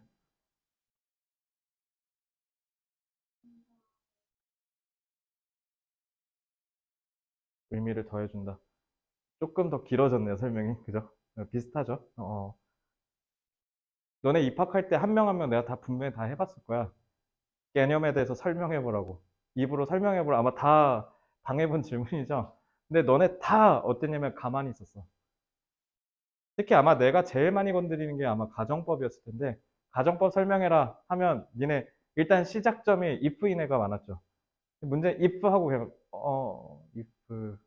의미를 더해준다. 조금 더 길어졌네요, 설명이. 그죠? 비슷하죠? 너네 입학할 때 한 명 한 명 내가 다 분명히 다 해봤을 거야. 개념에 대해서 설명해보라고. 입으로 설명해보라. 아마 다 당해본 질문이죠. 근데 너네 다 어땠냐면 가만히 있었어. 특히 아마 내가 제일 많이 건드리는 게 아마 가정법이었을 텐데, 가정법 설명해라 하면 니네 일단 시작점이 if 이네가 많았죠. 문제 if 하고 그냥 if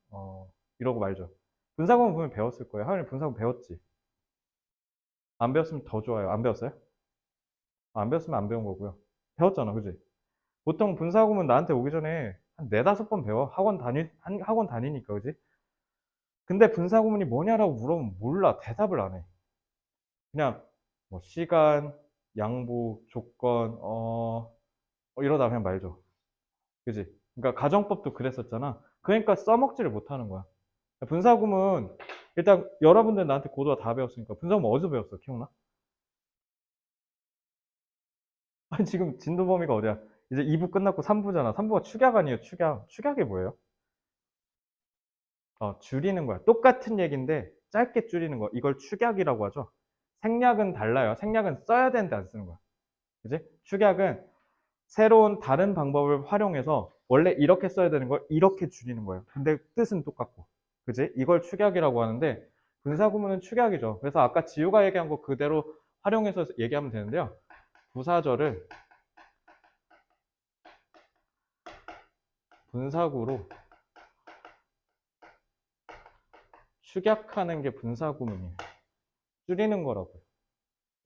이러고 말죠. 분사구문 보면 배웠을 거예요. 하은이 분사구문 배웠지. 안 배웠으면 더 좋아요. 안 배웠어요? 안 배웠으면 안 배운 거고요. 배웠잖아, 그지? 보통 분사구문 나한테 오기 전에 한 네다섯 번 배워. 학원 다니니까, 그지? 근데 분사구문이 뭐냐라고 물어보면 몰라. 대답을 안 해. 그냥 뭐 시간, 양보, 조건, 이러다 그냥 말죠. 그지? 그러니까 가정법도 그랬었잖아. 그러니까 써먹지를 못하는 거야. 분사구문 일단 여러분들 나한테 고도가 다 배웠으니까 분사구문 어디서 배웠어? 기억나? 아니 지금 진도 범위가 어디야? 이제 2부 끝났고 3부잖아. 3부가 축약 아니에요? 축약. 축약이 뭐예요? 줄이는 거야. 똑같은 얘기인데 짧게 줄이는 거. 이걸 축약이라고 하죠. 생략은 달라요. 생략은 써야 되는데 안 쓰는 거야. 그지? 축약은 새로운 다른 방법을 활용해서 원래 이렇게 써야 되는 걸 이렇게 줄이는 거예요. 근데 뜻은 똑같고. 그지? 이걸 축약이라고 하는데 분사구문은 축약이죠. 그래서 아까 지우가 얘기한 거 그대로 활용해서 얘기하면 되는데요. 부사절을 분사구로 축약하는 게 분사구문이에요. 줄이는 거라고요.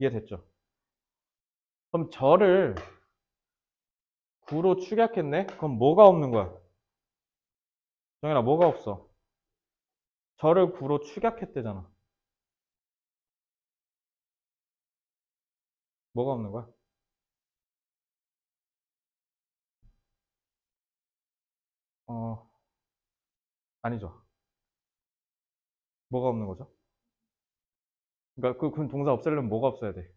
이해됐죠? 그럼 절을 구로 축약했네? 그럼 뭐가 없는 거야? 정현아, 뭐가 없어? 절을 구로 축약했대잖아. 뭐가 없는 거야? 어, 아니죠. 뭐가 없는 거죠? 그러니까 그 동사 없애려면 뭐가 없어야 돼?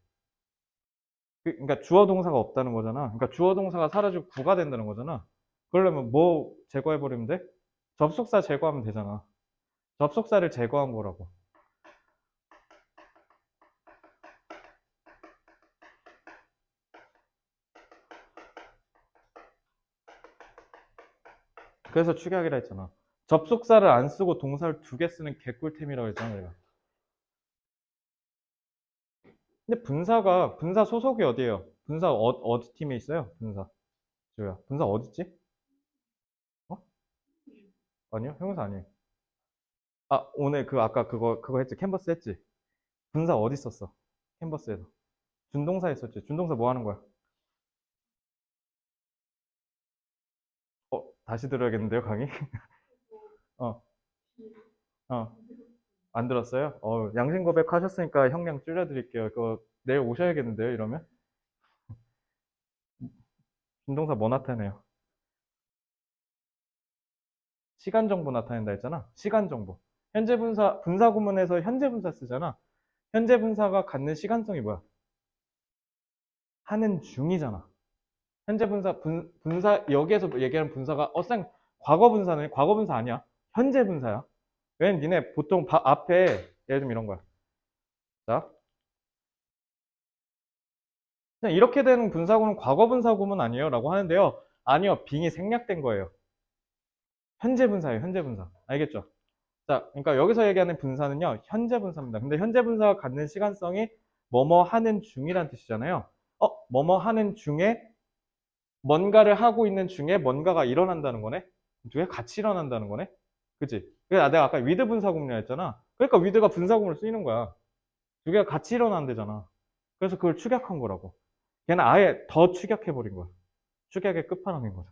그러니까 주어 동사가 없다는 거잖아. 그러니까 주어 동사가 사라지고 구가 된다는 거잖아. 그러려면 뭐 제거해버리면 돼? 접속사 제거하면 되잖아. 접속사를 제거한 거라고. 그래서 축약이라 했잖아. 접속사를 안 쓰고 동사를 두 개 쓰는 개꿀템이라고 했잖아, 내가. 근데 분사 소속이 어디예요? 분사 어디 팀에 있어요? 분사. 저야. 분사 어딨지? 어? 아니요? 형용사 아니에요. 오늘 아까 그거 했지? 캔버스 했지? 분사 어디 있었어? 캔버스에서. 준동사 했었지? 준동사 뭐 하는 거야? 다시 들어야겠는데요, 강의? 어, 어. 안 들었어요? 양심 고백하셨으니까 형량 줄여드릴게요. 그거 내일 오셔야겠는데요, 이러면? 준동사 뭐 나타내요? 시간 정보 나타낸다 했잖아. 시간 정보. 현재 분사 구문에서 현재 분사 쓰잖아. 현재 분사가 갖는 시간성이 뭐야? 하는 중이잖아. 현재 분사, 여기에서 얘기하는 분사가, 과거 분사는 과거 분사 아니야. 현재 분사야. 왜냐면 니네 보통 앞에, 예를 들면 이런 거야. 자. 그냥 이렇게 되는 분사구는 과거 분사구문 아니에요? 라고 하는데요. 아니요. 빙이 생략된 거예요. 현재 분사예요. 현재 분사. 알겠죠? 자, 그러니까 여기서 얘기하는 분사는요. 현재 분사입니다. 근데 현재 분사가 갖는 시간성이 뭐뭐 하는 중이란 뜻이잖아요. 뭐뭐 하는 중에 뭔가를 하고 있는 중에 뭔가가 일어난다는 거네. 두 개 같이 일어난다는 거네? 그치? 그래서 내가 아까 with 분사구문이라 했잖아. 그러니까 with가 분사구문을 쓰이는 거야. 두 개가 같이 일어난대잖아. 그래서 그걸 축약한 거라고. 걔는 아예 더 축약해버린 거야. 축약의 끝판왕인 거죠.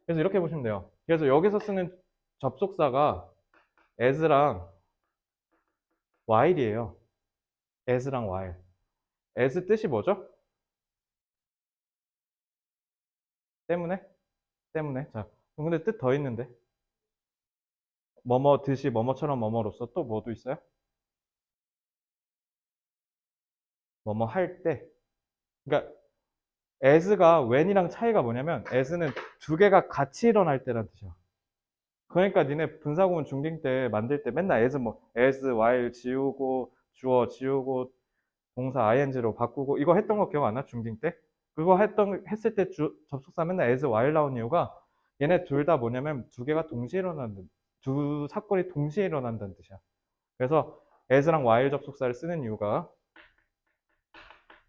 그래서 이렇게 보시면 돼요. 그래서 여기서 쓰는 접속사가 as랑 while이에요. as랑 while. as 뜻이 뭐죠? 때문에? 때문에. 자, 근데 뜻 더 있는데. 뭐뭐 듯이 뭐뭐처럼 뭐뭐로서 또 뭐도 있어요? 뭐뭐 할 때. 그러니까 as가 when이랑 차이가 뭐냐면 as는 두 개가 같이 일어날 때란 뜻이야. 그러니까 니네 분사구문 중딩 때 만들 때 맨날 as 뭐 as, while 지우고 주어 지우고 동사 ing로 바꾸고 이거 했던 거 기억 안 나? 중딩 때? 그거 했을 때 접속사 맨날 as, while 나온 이유가 얘네 둘 다 뭐냐면 두 개가 동시에 일어난다는 두 사건이 동시에 일어난다는 뜻이야. 그래서 as랑 while 접속사를 쓰는 이유가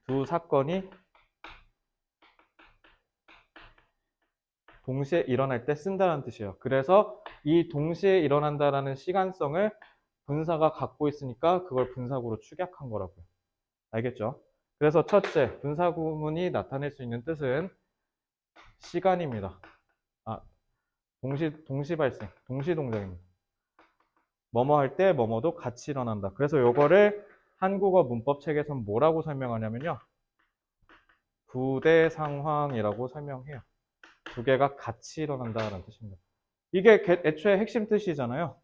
두 사건이 동시에 일어날 때 쓴다는 뜻이에요. 그래서 이 동시에 일어난다라는 시간성을 분사가 갖고 있으니까 그걸 분사구로 축약한 거라고요. 알겠죠? 그래서 첫째, 분사구문이 나타낼 수 있는 뜻은 시간입니다. 아, 동시 발생, 동시 동작입니다. 뭐뭐 할 때 뭐뭐도 같이 일어난다. 그래서 요거를 한국어 문법 책에서는 뭐라고 설명하냐면요. 부대 상황이라고 설명해요. 두 개가 같이 일어난다라는 뜻입니다. 이게 애초에 핵심 뜻이잖아요.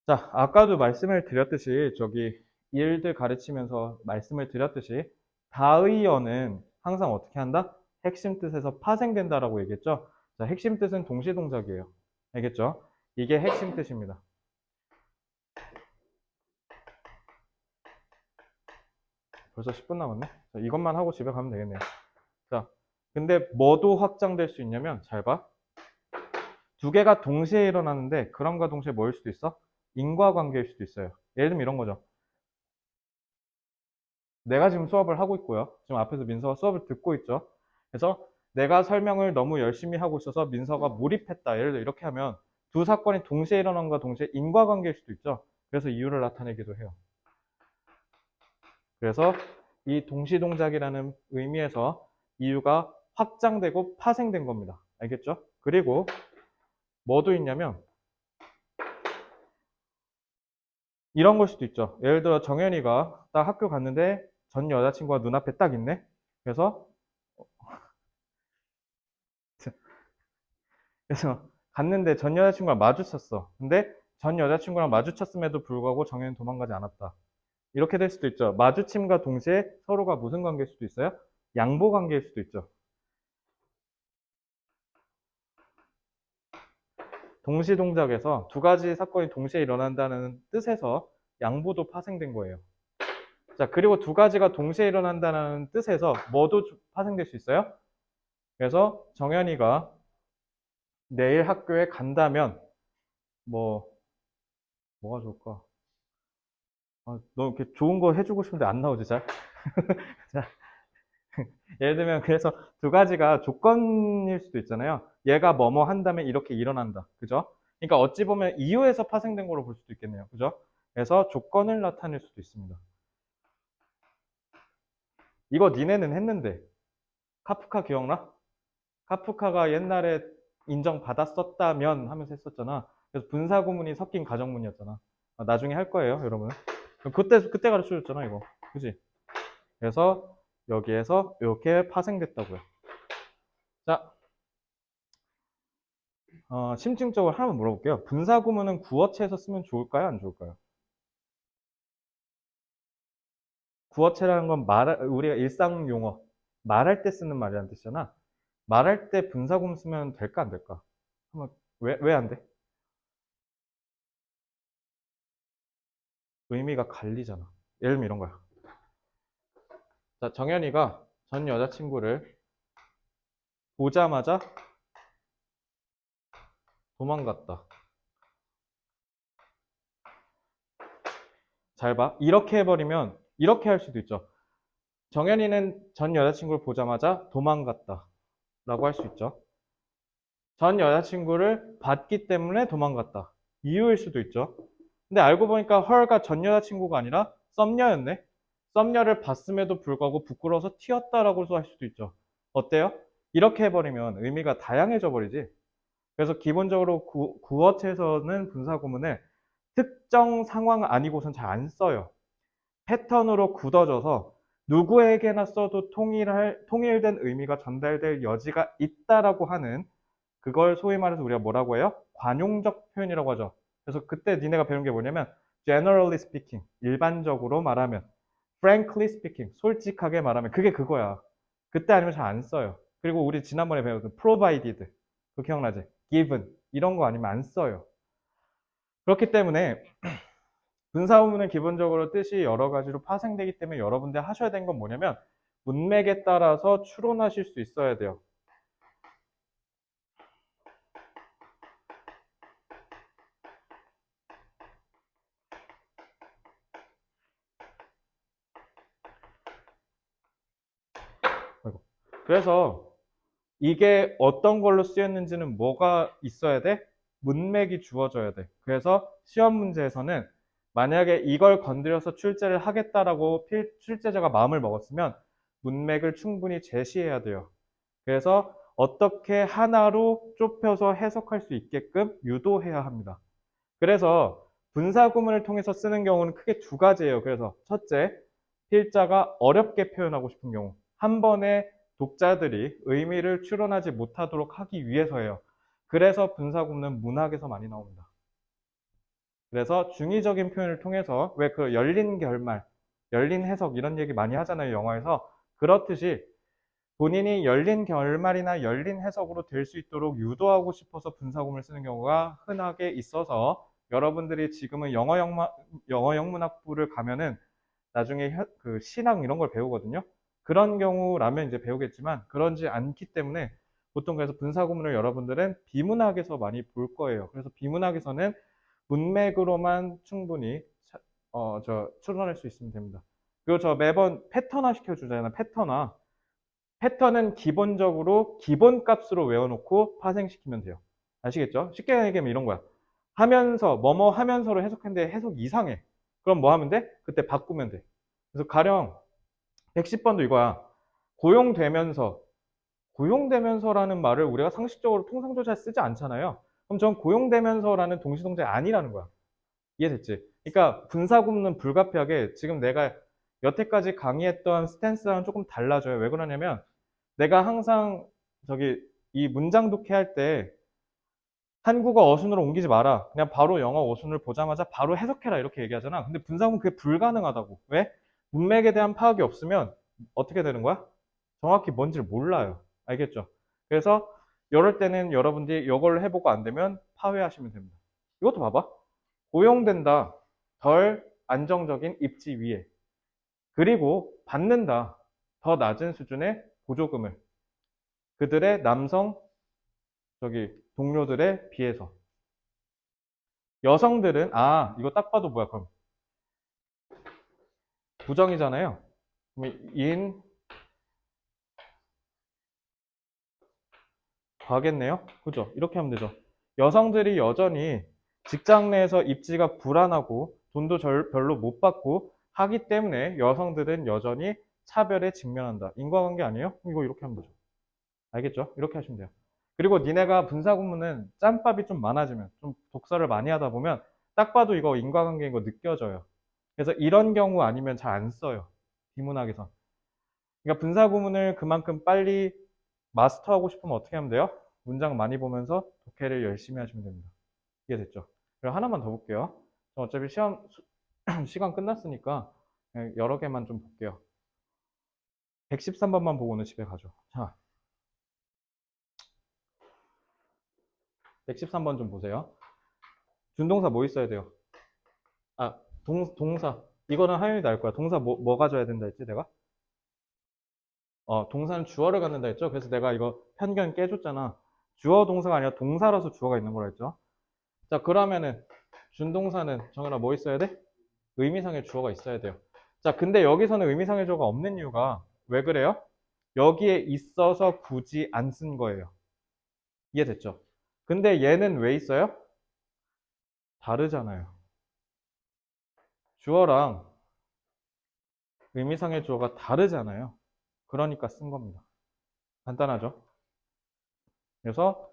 자, 아까도 말씀을 드렸듯이 저기 일들 가르치면서 말씀을 드렸듯이 다의어는 항상 어떻게 한다? 핵심 뜻에서 파생된다라고 얘기했죠. 자, 핵심 뜻은 동시 동작이에요. 알겠죠? 이게 핵심 뜻입니다. 벌써 10분 남았네. 자, 이것만 하고 집에 가면 되겠네요. 자, 근데 뭐도 확장될 수 있냐면 잘 봐. 두 개가 동시에 일어나는데 그럼과 동시에 뭐일 수도 있어? 인과관계일 수도 있어요. 예를 들면 이런 거죠. 내가 지금 수업을 하고 있고요. 지금 앞에서 민서가 수업을 듣고 있죠. 그래서 내가 설명을 너무 열심히 하고 있어서 민서가 몰입했다. 예를 들어 이렇게 하면 두 사건이 동시에 일어난 것과 동시에 인과관계일 수도 있죠. 그래서 이유를 나타내기도 해요. 그래서 이 동시동작이라는 의미에서 이유가 확장되고 파생된 겁니다. 알겠죠? 그리고 뭐도 있냐면 이런 걸 수도 있죠. 예를 들어 정현이가 딱 학교 갔는데 전 여자친구가 눈앞에 딱 있네. 그래서 갔는데 전 여자친구랑 마주쳤어. 근데 전 여자친구랑 마주쳤음에도 불구하고 정현이는 도망가지 않았다. 이렇게 될 수도 있죠. 마주침과 동시에 서로가 무슨 관계일 수도 있어요? 양보 관계일 수도 있죠. 동시 동작에서 두 가지 사건이 동시에 일어난다는 뜻에서 양보도 파생된 거예요. 자, 그리고 두 가지가 동시에 일어난다는 뜻에서 뭐도 파생될 수 있어요? 그래서 정현이가 내일 학교에 간다면 뭐가 좋을까? 너 이렇게 좋은 거 해주고 싶은데 안 나오지 잘? 자, 예를 들면 그래서 두 가지가 조건일 수도 있잖아요. 얘가 뭐뭐 한다면 이렇게 일어난다. 그죠? 그러니까 어찌 보면 이유에서 파생된 거로 볼 수도 있겠네요. 그죠? 그래서 조건을 나타낼 수도 있습니다. 이거 니네는 했는데 카프카 기억나? 카프카가 옛날에 인정받았었다면 하면서 했었잖아. 그래서 분사구문이 섞인 가정문이었잖아. 나중에 할 거예요, 여러분. 그때 가르쳐줬잖아, 이거. 그지? 그래서 여기에서 이렇게 파생됐다고요. 자, 심층적으로 하나만 물어볼게요. 분사구문은 구어체에서 쓰면 좋을까요? 안 좋을까요? 구어체라는 건 우리가 일상 용어, 말할 때 쓰는 말이라는 뜻이잖아. 말할 때 분사구문 쓰면 될까, 안 될까? 한번, 왜 안 돼? 의미가 갈리잖아. 예를 들면 이런 거야. 자, 정현이가 전 여자친구를 보자마자 도망갔다. 잘 봐. 이렇게 해버리면 이렇게 할 수도 있죠. 정현이는 전 여자친구를 보자마자 도망갔다. 라고 할 수 있죠. 전 여자친구를 봤기 때문에 도망갔다. 이유일 수도 있죠. 근데 알고 보니까 헐가 전 여자친구가 아니라 썸녀였네. 썸녀를 봤음에도 불구하고 부끄러워서 튀었다라고도 할 수도 있죠. 어때요? 이렇게 해버리면 의미가 다양해져 버리지. 그래서 기본적으로 구어체에서는 분사구문을 특정 상황 아니고선 잘 안 써요. 패턴으로 굳어져서 누구에게나 써도 통일된 의미가 전달될 여지가 있다라고 하는 그걸 소위 말해서 우리가 뭐라고 해요? 관용적 표현이라고 하죠. 그래서 그때 니네가 배운 게 뭐냐면 generally speaking, 일반적으로 말하면 frankly speaking, 솔직하게 말하면 그게 그거야. 그때 아니면 잘 안 써요. 그리고 우리 지난번에 배웠던 provided, 그거 기억나지? given, 이런 거 아니면 안 써요. 그렇기 때문에 분사구문은 기본적으로 뜻이 여러 가지로 파생되기 때문에 여러분들 하셔야 되는 건 뭐냐면 문맥에 따라서 추론하실 수 있어야 돼요. 그래서 이게 어떤 걸로 쓰였는지는 뭐가 있어야 돼? 문맥이 주어져야 돼. 그래서 시험 문제에서는 만약에 이걸 건드려서 출제를 하겠다라고 출제자가 마음을 먹었으면 문맥을 충분히 제시해야 돼요. 그래서 어떻게 하나로 좁혀서 해석할 수 있게끔 유도해야 합니다. 그래서 분사구문을 통해서 쓰는 경우는 크게 두 가지예요. 그래서 첫째, 필자가 어렵게 표현하고 싶은 경우, 한 번에 독자들이 의미를 추론하지 못하도록 하기 위해서예요. 그래서 분사구문은 문학에서 많이 나옵니다. 그래서 중의적인 표현을 통해서 왜 그 열린 결말, 열린 해석 이런 얘기 많이 하잖아요, 영어에서. 그렇듯이 본인이 열린 결말이나 열린 해석으로 될 수 있도록 유도하고 싶어서 분사구문을 쓰는 경우가 흔하게 있어서 여러분들이 지금은 영어 영문학부를 가면은 나중에 그 신학 이런 걸 배우거든요. 그런 경우라면 이제 배우겠지만 그런지 않기 때문에 보통 그래서 분사구문을 여러분들은 비문학에서 많이 볼 거예요. 그래서 비문학에서는 문맥으로만 충분히 추론할 수 있으면 됩니다. 그리고 저 매번 패턴화 시켜주잖아요. 패턴화. 패턴은 기본적으로 기본값으로 외워놓고 파생시키면 돼요. 아시겠죠? 쉽게 얘기하면 이런 거야. 하면서, 뭐뭐 하면서로 해석했는데 해석 이상해. 그럼 뭐 하면 돼? 그때 바꾸면 돼. 그래서 가령 110번도 이거야. 고용되면서, 고용되면서라는 말을 우리가 상식적으로 통상적으로 잘 쓰지 않잖아요. 그럼 전 고용되면서라는 동시동작이 아니라는 거야. 이해됐지? 그러니까 분사구문은 불가피하게 지금 내가 여태까지 강의했던 스탠스랑 조금 달라져요. 왜 그러냐면 내가 항상 이 문장 독해할 때 한국어 어순으로 옮기지 마라. 그냥 바로 영어 어순을 보자마자 바로 해석해라 이렇게 얘기하잖아. 근데 분사구문 그게 불가능하다고. 왜? 문맥에 대한 파악이 없으면 어떻게 되는 거야? 정확히 뭔지를 몰라요. 알겠죠? 그래서 이럴 때는 여러분들이 이걸 해보고 안 되면 파회하시면 됩니다. 이것도 봐봐. 고용된다. 덜 안정적인 입지 위에. 그리고 받는다. 더 낮은 수준의 보조금을. 그들의 남성 동료들에 비해서. 여성들은 이거 딱 봐도 뭐야 그럼 부정이잖아요. 그럼 인 과겠네요. 그죠? 이렇게 하면 되죠. 여성들이 여전히 직장 내에서 입지가 불안하고 돈도 별로 못 받고 하기 때문에 여성들은 여전히 차별에 직면한다. 인과관계 아니에요? 이거 이렇게 하면 되죠. 알겠죠? 이렇게 하시면 돼요. 그리고 니네가 분사구문은 짬밥이 좀 많아지면, 좀 독서를 많이 하다 보면 딱 봐도 이거 인과관계인 거 느껴져요. 그래서 이런 경우 아니면 잘 안 써요. 비문학에서. 그러니까 분사구문을 그만큼 빨리 마스터하고 싶으면 어떻게 하면 돼요? 문장 많이 보면서 독해를 열심히 하시면 됩니다. 이해됐죠? 그리고 하나만 더 볼게요. 어차피 시간 끝났으니까 여러 개만 좀 볼게요. 113번만 보고는 집에 가죠. 자, 113번 좀 보세요. 준동사 뭐 있어야 돼요? 동사. 이거는 하윤이 알 거야. 동사 뭐 가져야 된다 했지, 내가? 동사는 주어를 갖는다 했죠? 그래서 내가 이거 편견 깨줬잖아. 주어 동사가 아니라 동사라서 주어가 있는 거라 했죠? 자, 그러면은 준동사는 정현아 뭐 있어야 돼? 의미상의 주어가 있어야 돼요. 자, 근데 여기서는 의미상의 주어가 없는 이유가 왜 그래요? 여기에 있어서 굳이 안 쓴 거예요. 이해됐죠? 근데 얘는 왜 있어요? 다르잖아요. 주어랑 의미상의 주어가 다르잖아요. 그러니까 쓴 겁니다. 간단하죠? 그래서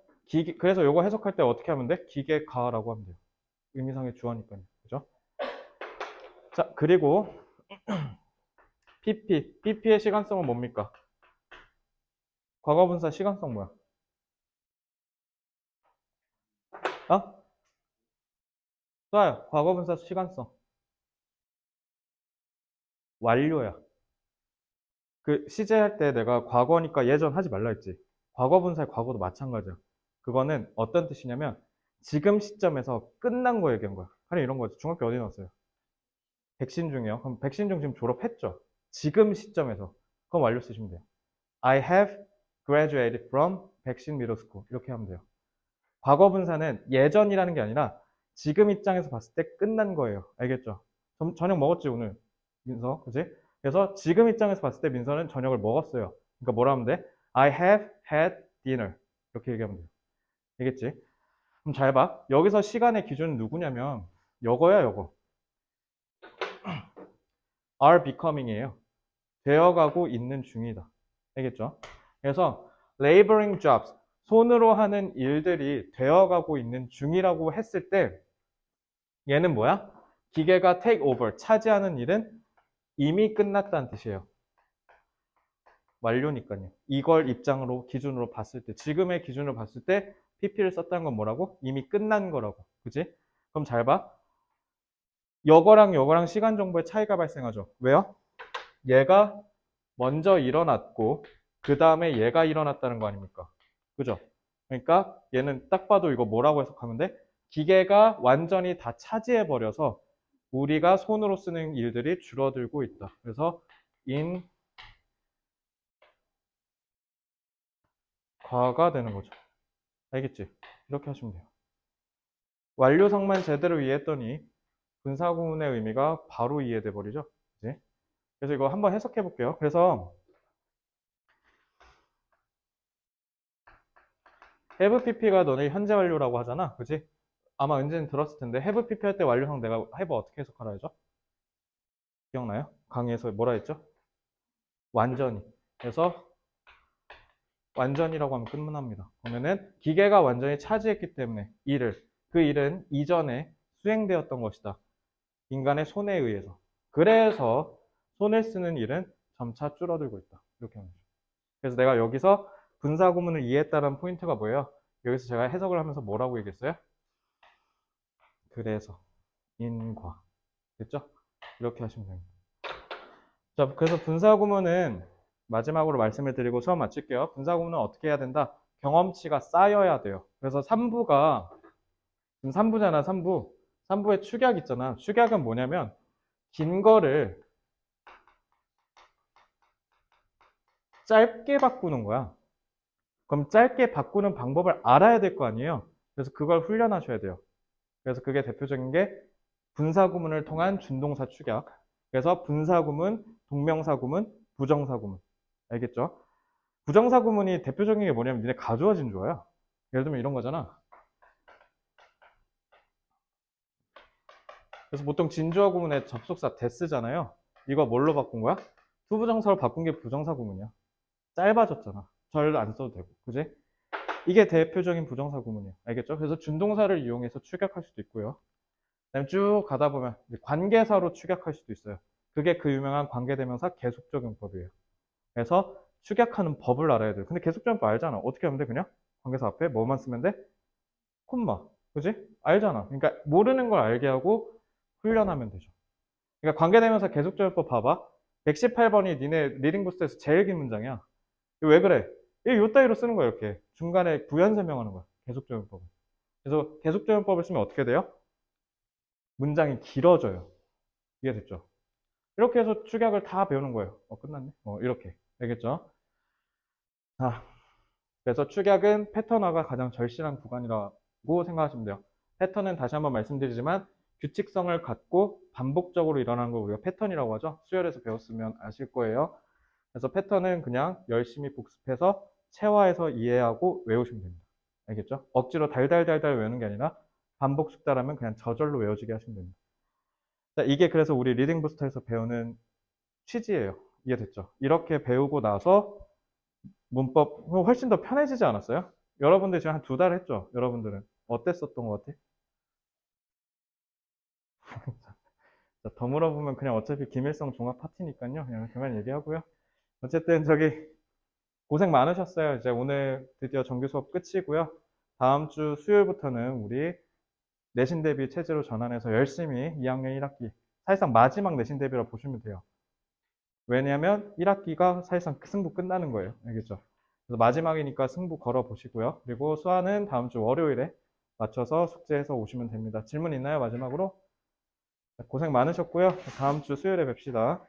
요거 해석할 때 어떻게 하면 돼? 기계가라고 하면 돼요. 의미상의 주어니까요. 그죠? 자, 그리고 PP의 시간성은 뭡니까? 과거분사 시간성 뭐야? 어? 쏴요. 과거분사 시간성. 완료야. 그 시제할 때 내가 과거니까 예전 하지 말라 했지. 과거분사의 과거도 마찬가지야. 그거는 어떤 뜻이냐면 지금 시점에서 끝난 거 얘기한 거야. 아니 이런 거지. 중학교 어디 나왔어요? 백신 중이요. 그럼 백신 중 지금 졸업했죠. 지금 시점에서. 그럼 완료 쓰시면 돼요. I have graduated from 백신 middle school. 이렇게 하면 돼요. 과거 분사는 예전이라는 게 아니라 지금 입장에서 봤을 때 끝난 거예요. 알겠죠? 저녁 먹었지 오늘 민서, 그지? 그래서 지금 입장에서 봤을 때 민서는 저녁을 먹었어요. 그러니까 뭐라 하면 돼? I have had dinner. 이렇게 얘기하면 돼요. 알겠지? 그럼 잘 봐. 여기서 시간의 기준은 누구냐면 요거야 요거. are becoming이에요. 되어가고 있는 중이다. 알겠죠? 그래서 laboring jobs, 손으로 하는 일들이 되어가고 있는 중이라고 했을 때 얘는 뭐야? 기계가 take over, 차지하는 일은 이미 끝났다는 뜻이에요. 완료니까요. 이걸 기준으로 봤을 때, 지금의 기준으로 봤을 때 PP를 썼다는 건 뭐라고? 이미 끝난 거라고. 그지? 그럼 잘 봐. 요거랑 시간 정보의 차이가 발생하죠. 왜요? 얘가 먼저 일어났고 그 다음에 얘가 일어났다는 거 아닙니까? 그죠? 그러니까 얘는 딱 봐도 이거 뭐라고 해석하면 돼? 기계가 완전히 다 차지해버려서 우리가 손으로 쓰는 일들이 줄어들고 있다. 그래서 in 과가 되는 거죠. 알겠지? 이렇게 하시면 돼요. 완료성만 제대로 이해했더니 분사구문의 의미가 바로 이해돼 버리죠. 그치? 그래서 이거 한번 해석해 볼게요. 그래서 have pp가 너네 현재 완료라고 하잖아. 그치? 아마 은재는 들었을 텐데 have pp 할 때 완료성 내가 have 어떻게 해석하라 하죠? 기억나요? 강의에서 뭐라 했죠? 완전히. 그래서 완전이라고 하면 끝납니다. 그러면은 기계가 완전히 차지했기 때문에 그 일은 이전에 수행되었던 것이다. 인간의 손에 의해서. 그래서 손을 쓰는 일은 점차 줄어들고 있다. 이렇게 하면 되죠. 그래서 내가 여기서 분사 구문을 이해했다는 포인트가 뭐예요? 여기서 제가 해석을 하면서 뭐라고 얘기했어요? 그래서 인과. 됐죠? 이렇게 하시면 됩니다. 자, 그래서 분사 구문은 마지막으로 말씀을 드리고 수업 마칠게요. 분사 구문은 어떻게 해야 된다? 경험치가 쌓여야 돼요. 그래서 3부가 지금 3부잖아, 3부. 3부에 축약 있잖아. 축약은 뭐냐면 긴 거를 짧게 바꾸는 거야. 그럼 짧게 바꾸는 방법을 알아야 될 거 아니에요. 그래서 그걸 훈련하셔야 돼요. 그래서 그게 대표적인 게 분사구문을 통한 준동사 축약. 그래서 분사구문, 동명사구문, 부정사구문. 알겠죠? 부정사구문이 대표적인 게 뭐냐면 니네 가주어 진주어야. 예를 들면 이런 거잖아. 그래서 보통 진주어 구문의 접속사 데스잖아요. 이거 뭘로 바꾼 거야? 투부정사로 바꾼 게 부정사구문이야. 짧아졌잖아. 절 안 써도 되고. 그지? 이게 대표적인 부정사 구문이에요. 알겠죠? 그래서 준동사를 이용해서 축약할 수도 있고요. 그다음에 쭉 가다 보면 관계사로 축약할 수도 있어요. 그게 그 유명한 관계대명사 계속적용법이에요. 그래서 축약하는 법을 알아야 돼요. 근데 계속적용법 알잖아. 어떻게 하면 돼? 그냥 관계사 앞에 뭐만 쓰면 돼? 콤마. 그지? 알잖아. 그러니까 모르는 걸 알게 하고 훈련하면 되죠. 그러니까 관계대명사 계속적용법 봐봐. 118번이 니네 리딩 부스트에서 제일 긴 문장이야. 왜 그래? 요 따위로 쓰는 거야, 이렇게. 중간에 부연 설명하는 거야. 계속적용법을. 그래서 계속적용법을 쓰면 어떻게 돼요? 문장이 길어져요. 이해됐죠? 이렇게 해서 축약을 다 배우는 거예요. 끝났네. 이렇게. 알겠죠? 자, 그래서 축약은 패턴화가 가장 절실한 구간이라고 생각하시면 돼요. 패턴은 다시 한번 말씀드리지만 규칙성을 갖고 반복적으로 일어나는 걸 우리가 패턴이라고 하죠. 수열에서 배웠으면 아실 거예요. 그래서 패턴은 그냥 열심히 복습해서 체화해서 이해하고 외우시면 됩니다. 알겠죠? 억지로 달달달달 외우는 게 아니라 반복 숙달하면 그냥 저절로 외워지게 하시면 됩니다. 자, 이게 그래서 우리 리딩 부스터에서 배우는 취지예요. 이해됐죠? 이렇게 배우고 나서 문법 훨씬 더 편해지지 않았어요? 여러분들 지금 한 2달 했죠? 여러분들은 어땠었던 것 같아? 자, 더 물어보면 그냥 어차피 김일성 종합 파티니까요. 그냥 그만 얘기하고요. 어쨌든 저기 고생 많으셨어요. 이제 오늘 드디어 정규 수업 끝이고요. 다음 주 수요일부터는 우리 내신 대비 체제로 전환해서 열심히 2학년 1학기 사실상 마지막 내신 대비라 보시면 돼요. 왜냐하면 1학기가 사실상 승부 끝나는 거예요. 알겠죠? 그래서 마지막이니까 승부 걸어 보시고요. 그리고 수아는 다음 주 월요일에 맞춰서 숙제해서 오시면 됩니다. 질문 있나요? 마지막으로? 고생 많으셨고요. 다음 주 수요일에 뵙시다.